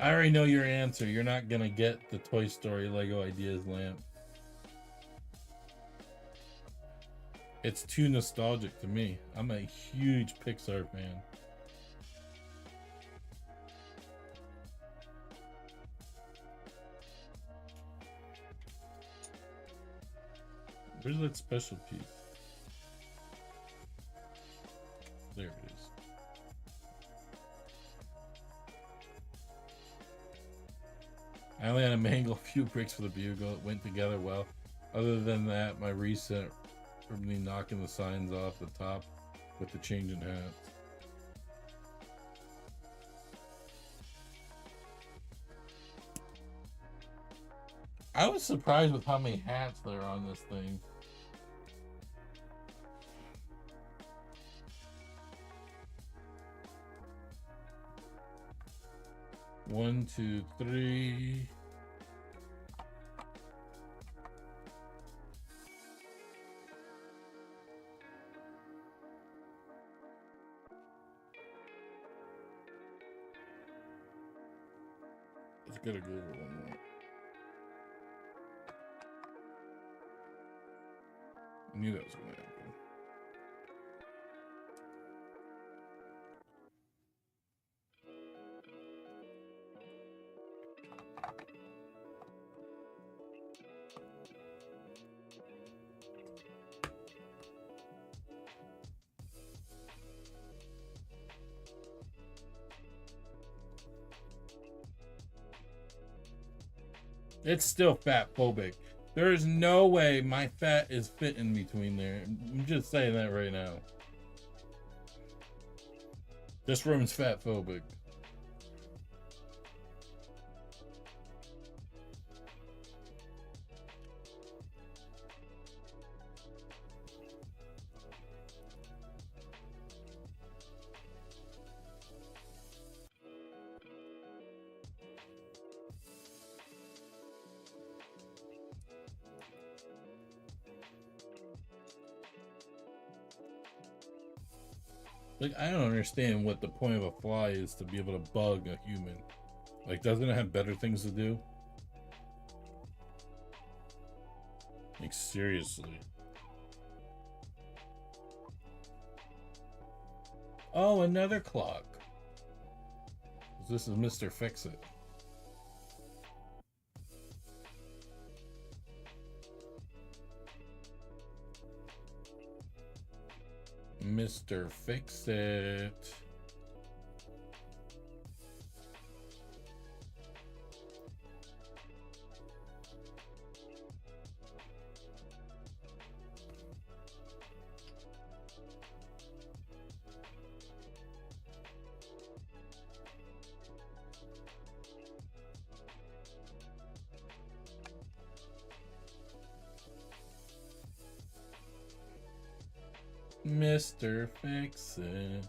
I already know your answer. You're not gonna get the Toy Story Lego Ideas lamp. It's too nostalgic to me. I'm a huge Pixar fan. Where's that special piece? There it is. I only had to mangle a few bricks for the bugle. It went together well. Other than that, my reset from me knocking the signs off the top with the changing hats. I was surprised with how many hats there are on this thing. One, two, three. Let's get a good one more. I knew that was going to happen. It's still fat phobic. There is no way my fat is fitting between there. I'm just saying that right now. This room's fat phobic. Like, I don't understand what the point of a fly is to be able to bug a human. Like, doesn't it have better things to do? Like, seriously. Oh, another clock. This is Mr. Fix-It. Mr. Fix-It. Mr. Fix-It.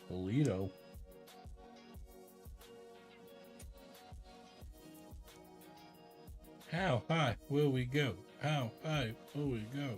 Toledo. How high will we go? How high will we go?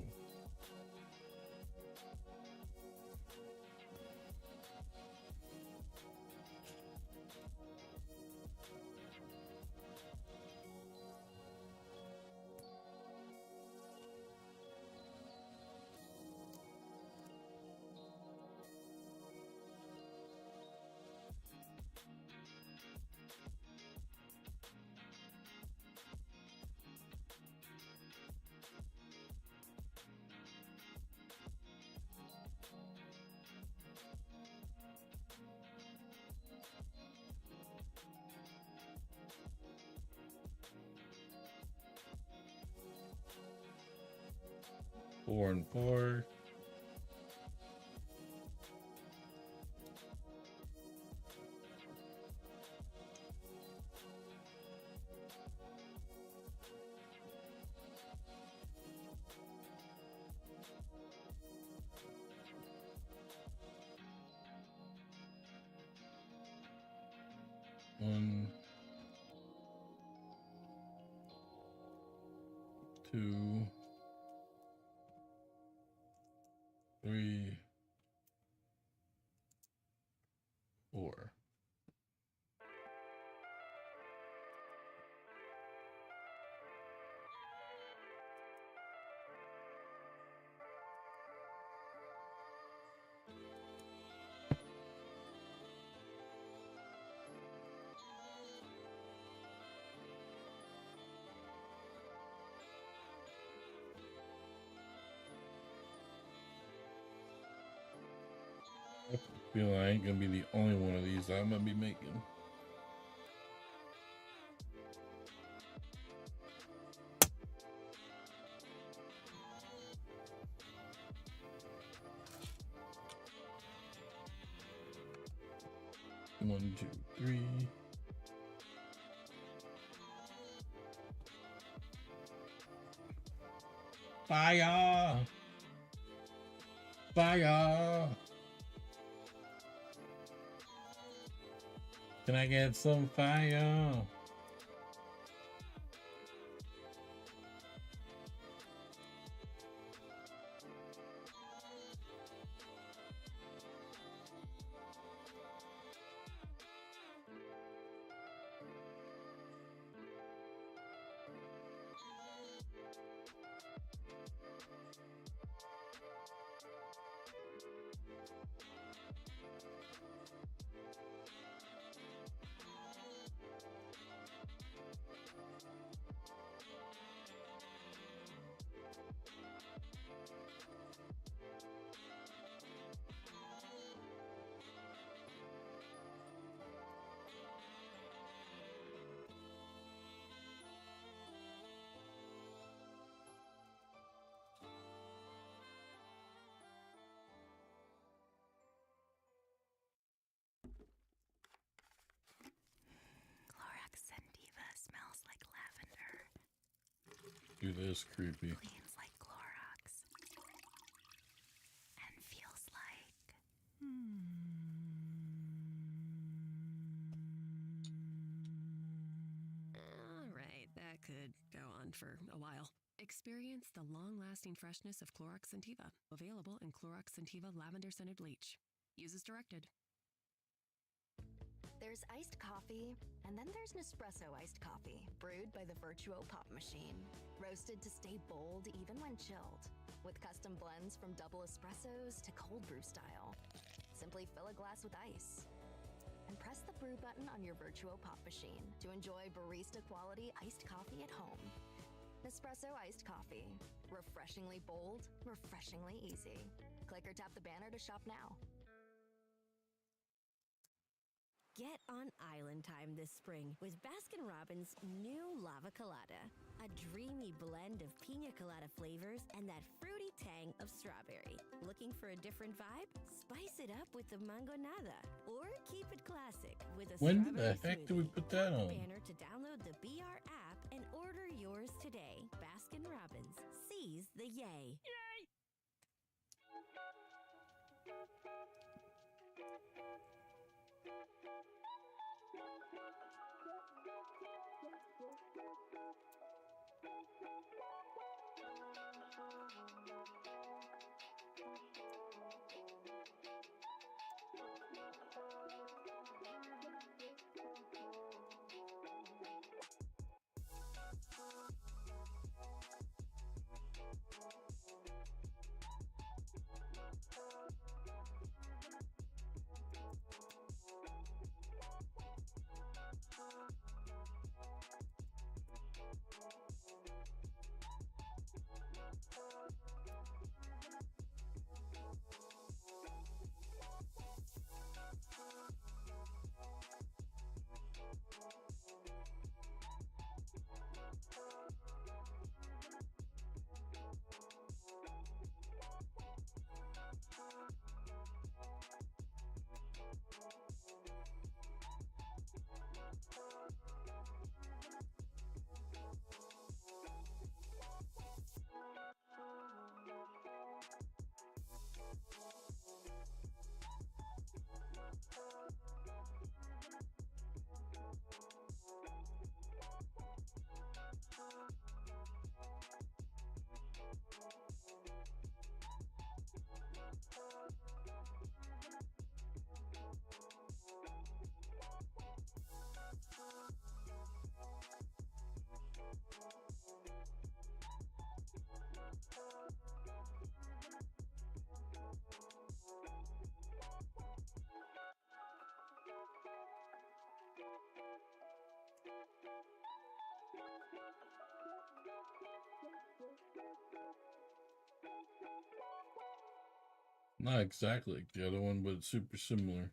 Four and four. 1, 2, 3, 4. I feel I ain't gonna be the only one of these I'm gonna be making. One, two, three. Fire! Fire! Can I get some fire? Clorox Sentiva smells like lavender. Do this creepy. Cleans like Clorox. And feels like... Alright, that could go on for a while. Experience the long-lasting freshness of Clorox Sentiva. Available in Clorox Sentiva Lavender Scented Bleach. Use as directed. There's iced coffee, and then there's Nespresso iced coffee, brewed by the Virtuo Pop Machine. Roasted to stay bold even when chilled, with custom blends from double espressos to cold brew style. Simply fill a glass with ice, and press the brew button on your Virtuo Pop Machine to enjoy barista-quality iced coffee at home. Nespresso iced coffee. Refreshingly bold, refreshingly easy. Click or tap the banner to shop now. Get on island time this spring with Baskin-Robbins' new Lava Colada. A dreamy blend of pina colada flavors and that fruity tang of strawberry. Looking for a different vibe? Spice it up with the Mangonada. Or keep it classic with a When the strawberry heck do we smoothie. put that on? Banner to download the BR app and order yours today. Baskin-Robbins. Seize the yay. Yay! Not exactly like the other one, but it's super similar.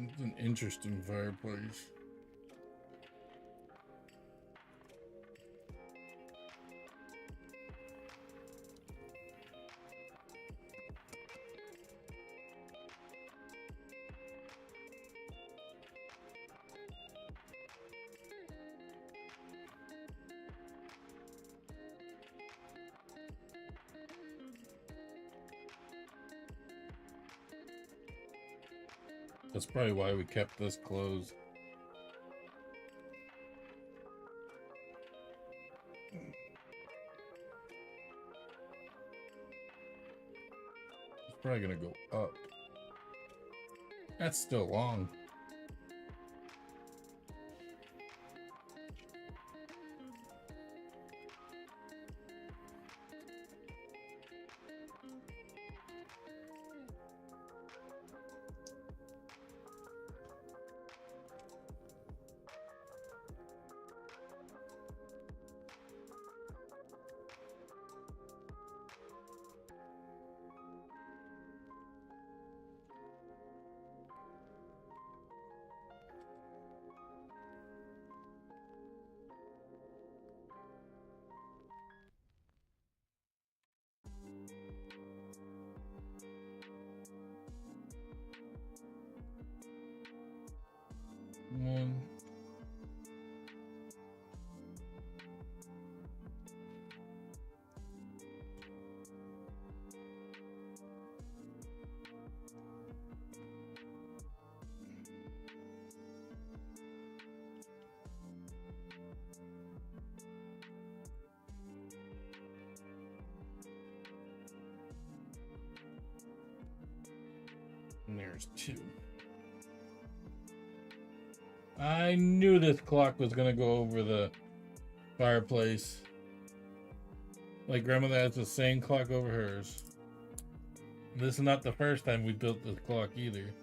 It's an interesting fireplace. That's probably why we kept this closed. It's probably gonna go up. That's still long. One. And there's two. I knew this clock was gonna go over the fireplace. Like grandmother has the same clock over hers. This is not the first time we built this clock either.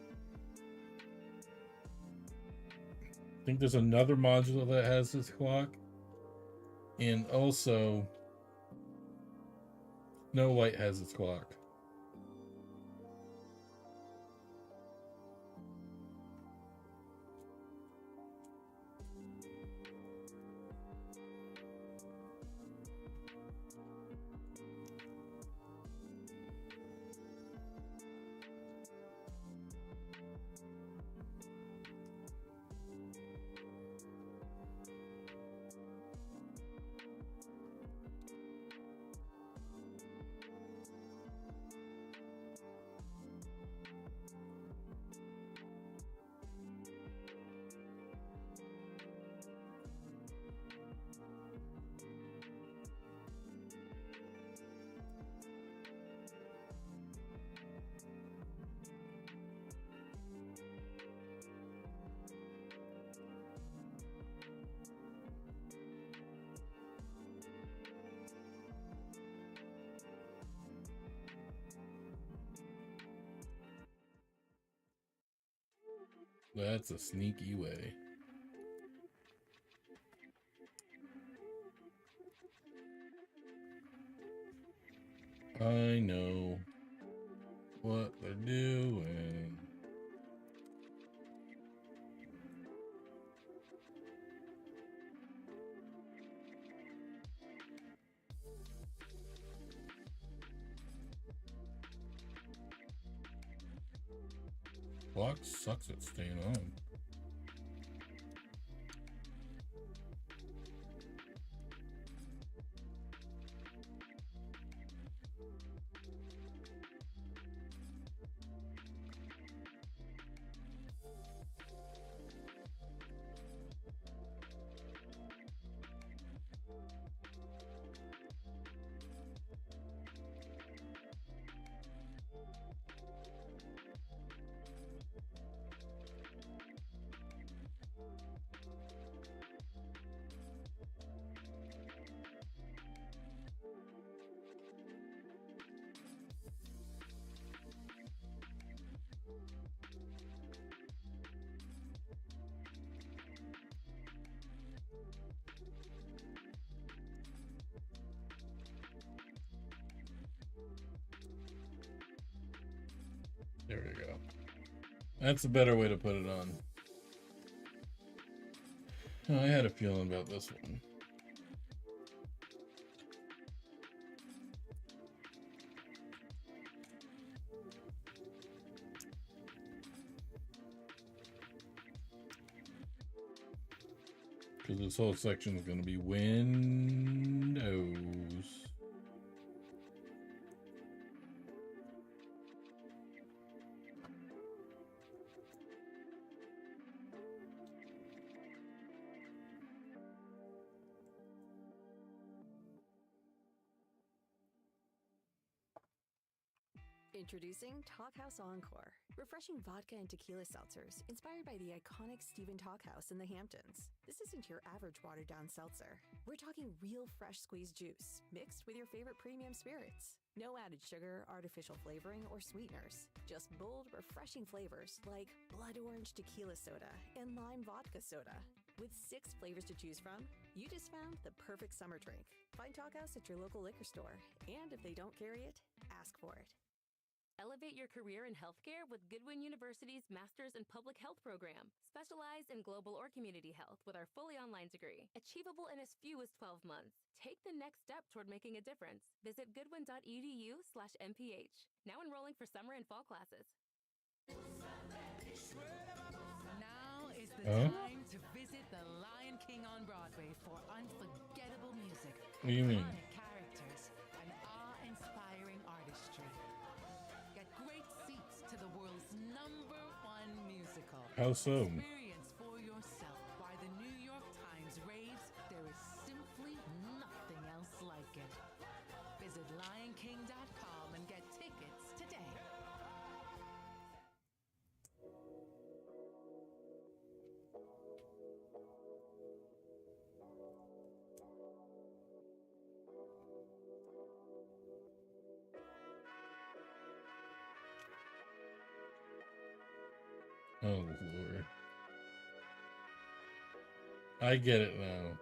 I think there's another modular that has this clock. And also Snow White has this clock. That's a sneaky way. I know what they're doing. Clock sucks at staying on. There we go. That's a better way to put it on. Oh, I had a feeling about this one. Because this whole section is going to be windows. Introducing Talkhouse Encore. Refreshing vodka and tequila seltzers inspired by the iconic Stephen Talkhouse in the Hamptons. This isn't your average watered-down seltzer. We're talking real fresh squeezed juice mixed with your favorite premium spirits. No added sugar, artificial flavoring, or sweeteners. Just bold, refreshing flavors like blood orange tequila soda and lime vodka soda. With 6 flavors to choose from, you just found the perfect summer drink. Find Talkhouse at your local liquor store. And if they don't carry it, ask for it. Elevate your career in healthcare with Goodwin University's Masters in Public Health program. Specialize in global or community health with our fully online degree. Achievable in as few as 12 months. Take the next step toward making a difference. Visit goodwin.edu/MPH. Now enrolling for summer and fall classes. Now is the time to visit the Lion King on Broadway for unforgettable music. What do you mean? Iconic characters and awe-inspiring artistry. Get great seats to the world's #1 musical. How so? Experience for yourself why the New York Times raves there is simply nothing else like it. Visit lionking.com and get tickets today. Oh, Lord. I get it now.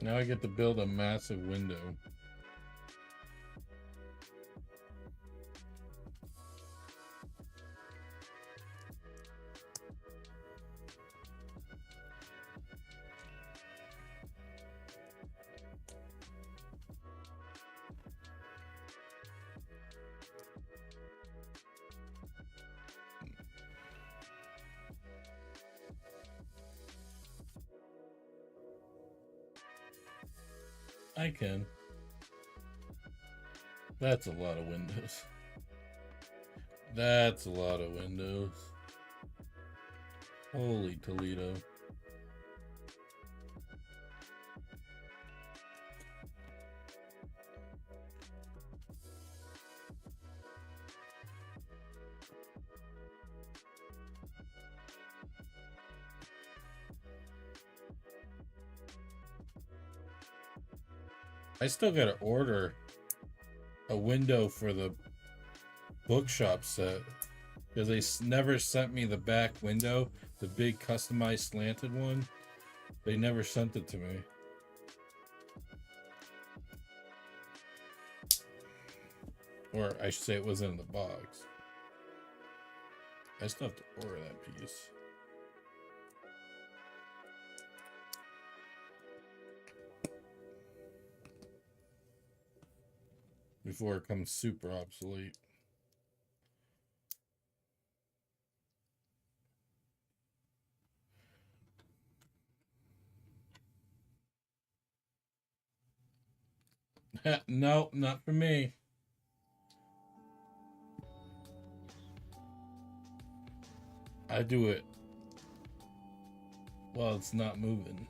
Now I get to build a massive window. I can. That's a lot of windows. That's a lot of windows. Holy Toledo. I still gotta order a window for the bookshop set because they never sent me the back window, the big customized slanted one. They never sent it to me. Or I should say it wasn't in the box. I still have to order that piece. Before it comes super obsolete. No, not for me. I do it while it's not moving.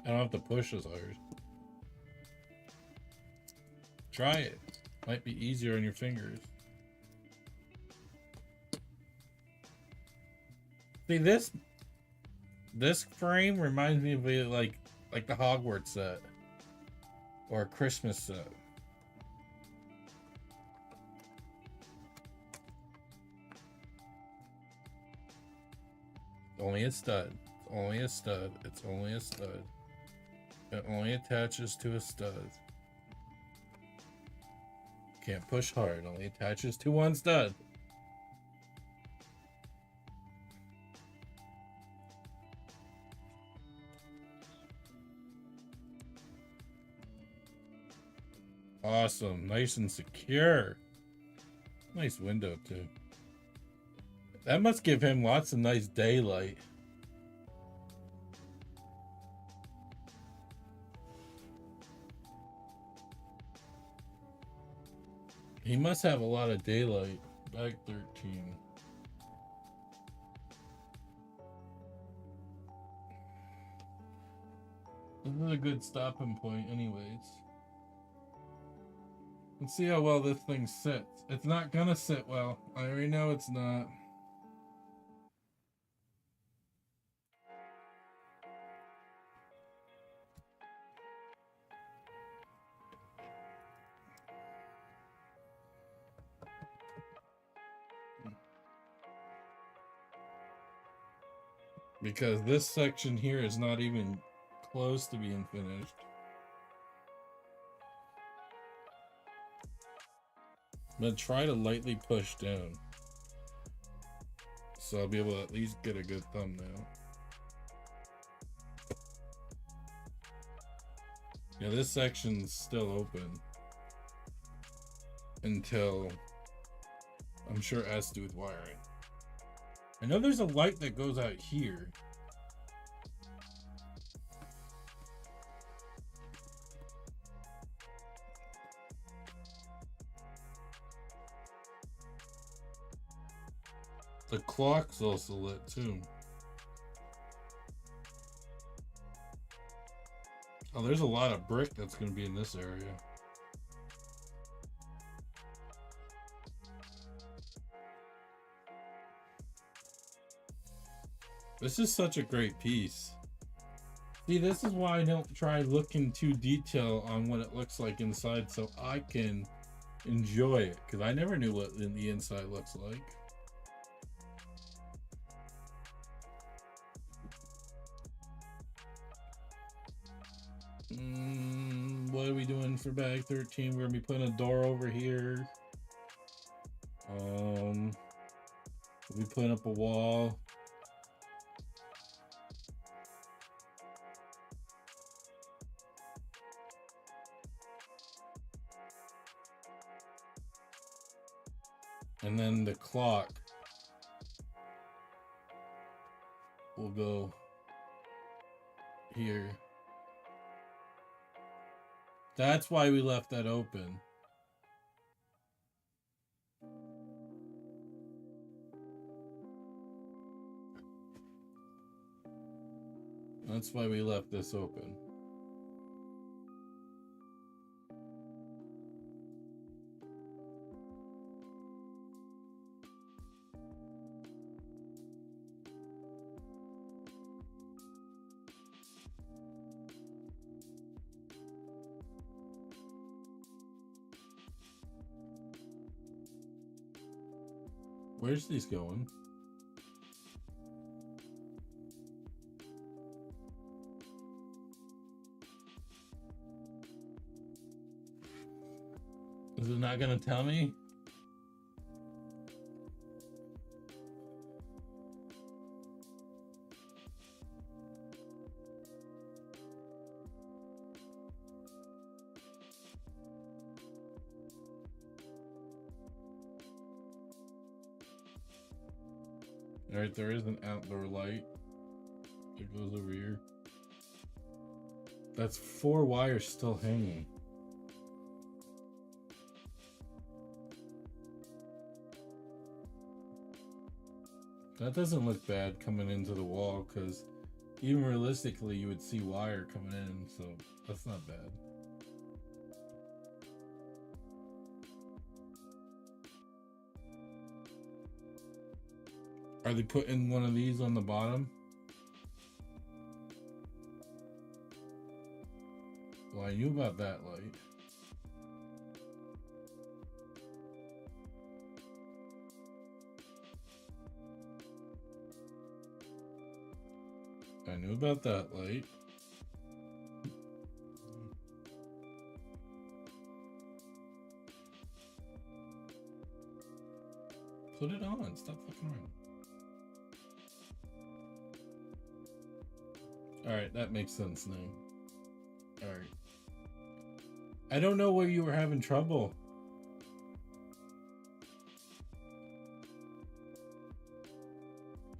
I don't have to push as hard. Try it. Might be easier on your fingers. See, this frame reminds me of like the Hogwarts set or a Christmas set. Only a stud. Only a stud. It's only a stud. It only attaches to a stud. Can't push hard. Only attaches to one stud. Awesome. Nice and secure. Nice window, too. That must give him lots of nice daylight. He must have a lot of daylight. Bag 13. This is a good stopping point anyways. Let's see how well this thing sits. It's not gonna sit well. I already know it's not. Because this section here is not even close to being finished. I'm gonna try to lightly push down, so I'll be able to at least get a good thumbnail. Yeah, this section's still open until, I'm sure it has to do with wiring. I know there's a light that goes out here. The clock's also lit too. Oh, there's a lot of brick that's going to be in this area. This is such a great piece. See, this is why I don't try looking too detail on what it looks like inside so I can enjoy it, because I never knew what the inside looks like. What are we doing for bag 13? We're gonna be putting a door over here. We'll be putting up a wall. And then the clock will go here. That's why we left that open. That's why we left this open. Where's these going? Is it not gonna tell me? Alright, there is an outdoor light that goes over here. That's 4 wires still hanging. That doesn't look bad coming into the wall, because even realistically you would see wire coming in, so that's not bad. Are they putting one of these on the bottom? Well, I knew about that light. I knew about that light. Put it on. Stop fucking around. Alright, that makes sense now. Alright. I don't know where you were having trouble.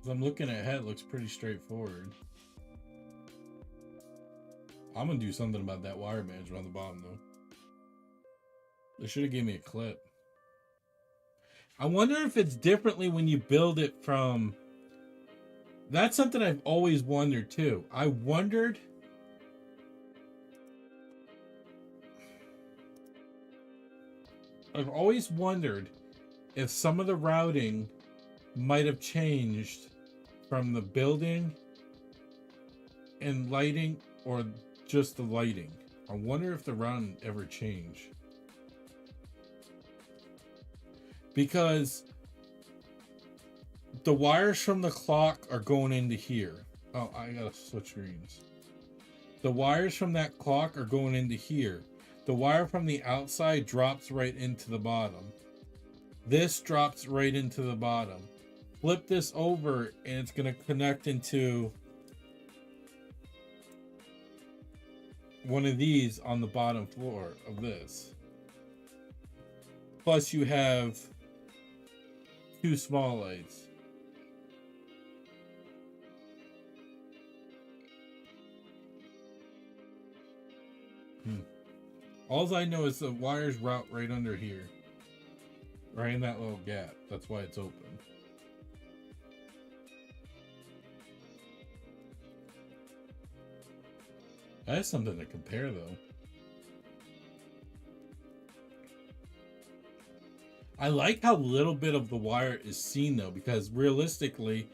I'm looking at it, looks pretty straightforward. I'm gonna do something about that wire management on the bottom though. They should have gave me a clip. I wonder if it's differently when you build it from... That's something I've always wondered too. I've always wondered if some of the routing might have changed from the building and lighting, or just the lighting. I wonder if the routing ever changed. Because the wires from the clock are going into here. Oh, I gotta switch screens. The wires from that clock are going into here. The wire from the outside drops right into the bottom. This drops right into the bottom. Flip this over and it's going to connect into one of these on the bottom floor of this. Plus you have 2 small lights. All I know is the wires route right under here. Right in that little gap. That's why it's open. That's something to compare though. I like how little bit of the wire is seen though, because realistically,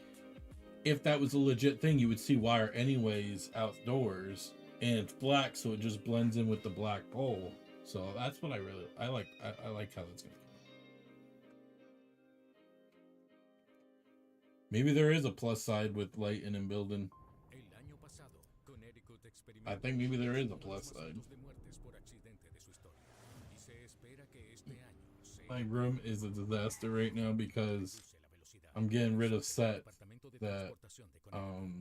if that was a legit thing, you would see wire anyways outdoors, and it's black, so it just blends in with the black pole. So that's what I like. I like how that's going. Maybe there is a plus side with lighting and building. I think maybe there is a plus side. My room is a disaster right now because I'm getting rid of sets that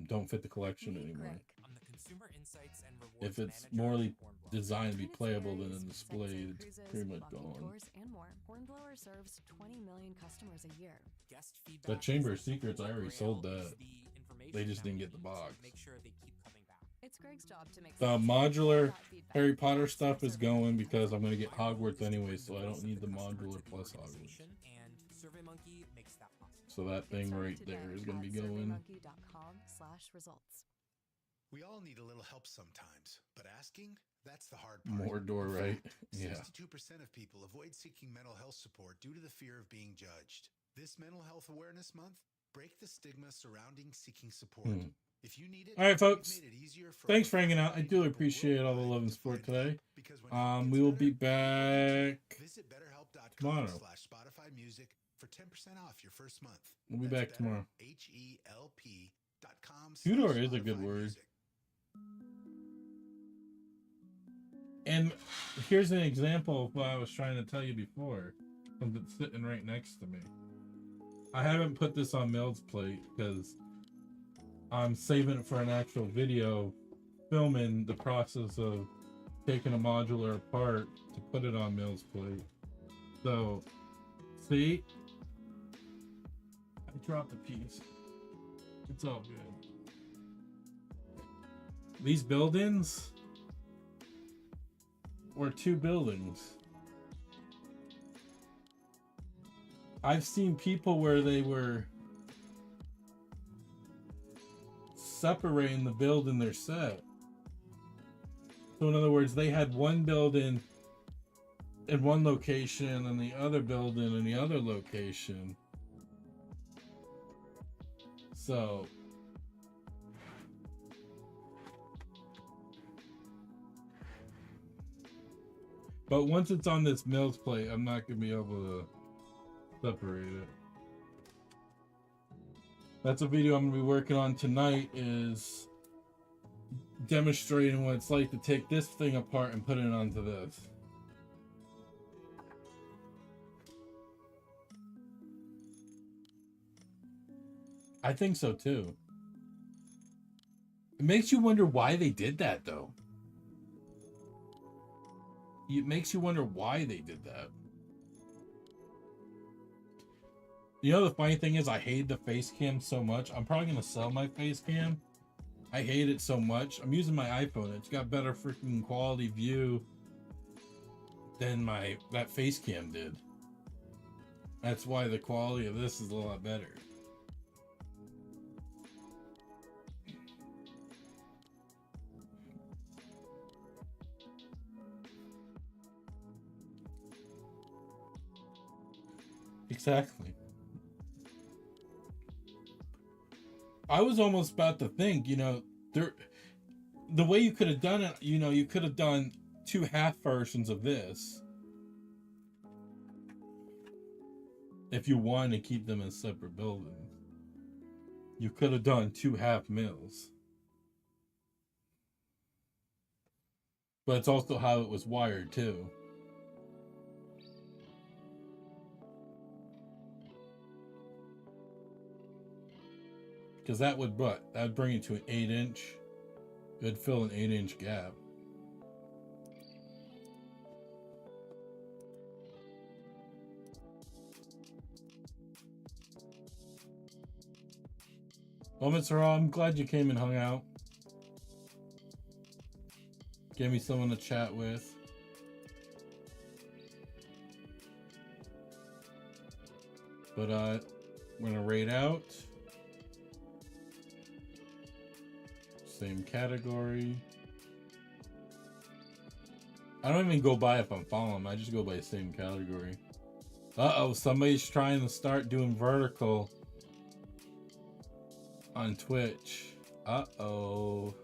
don't fit the collection anymore. If it's morely designed to be playable than a display, it's pretty much gone. Hornblower serves 20 million customers a year. That Chamber of Secrets, I already sold that. They just didn't get the box. It's Greg's job to make The modular Harry Potter stuff is going because I'm going to get Hogwarts anyway, so I don't need the modular plus Hogwarts. So that thing right there is going to be going. We all need a little help sometimes, but asking, that's the hard part. More door right. Yeah. 62% of people avoid seeking mental health support due to the fear of being judged. This Mental Health Awareness Month, break the stigma surrounding seeking support. If you need it, all right, folks. Thanks for hanging out. I do appreciate all the love and support today. We will be back tomorrow. 10% off your first month. We'll be back tomorrow. HELP.com. Tudor is a good word. And here's an example of what I was trying to tell you before. Something sitting right next to me. I haven't put this on Mel's plate because I'm saving it for an actual video, filming the process of taking a modular apart to put it on Mel's plate. So, see? I dropped a piece. It's all good. These buildings were 2 buildings. I've seen people where they were separating the building they're set. So in other words, they had one building in one location and the other building in the other location. So but once it's on this Mills plate, I'm not gonna be able to separate it. That's a video I'm gonna be working on tonight, is demonstrating what it's like to take this thing apart and put it onto this. I think so too. It makes you wonder why they did that though. It makes you wonder why they did that. You know, the funny thing is I hate the face cam so much. I'm probably gonna sell my face cam. I hate it so much. I'm using my iPhone. It's got better freaking quality view than that face cam did. That's why the quality of this is a lot better. Exactly. I was almost about to think, you know, the way you could have done it, you know, you could have done 2 half versions of this if you wanted to keep them in separate buildings. You could have done 2 half mills. But it's also how it was wired too. Because that would bring it to an 8-inch. It'd fill an 8-inch gap. Well, Mr. Raw, I'm glad you came and hung out. Gave me someone to chat with. But we're gonna raid out. Same category. I don't even go by if I'm following them. I just go by the same category. Uh-oh, somebody's trying to start doing vertical on Twitch. Uh-oh.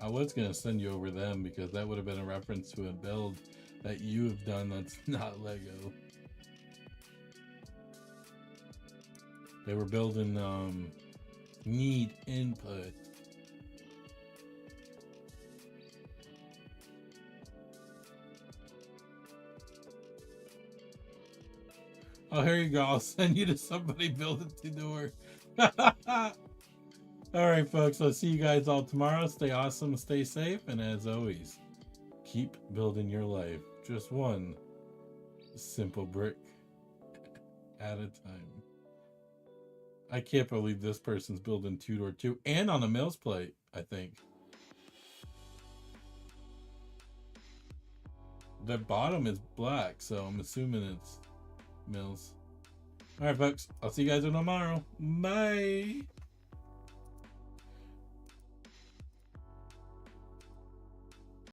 I was going to send you over them because that would have been a reference to a build that you have done that's not Lego. They were building need input. Oh, here you go. I'll send you to somebody building Tudor. All right, folks. I'll see you guys all tomorrow. Stay awesome, stay safe, and as always, keep building your life just one simple brick at a time. I can't believe this person's building Tudor too, and on a Mills plate, I think. The bottom is black, so I'm assuming it's Mills. All right, folks. I'll see you guys tomorrow. Bye.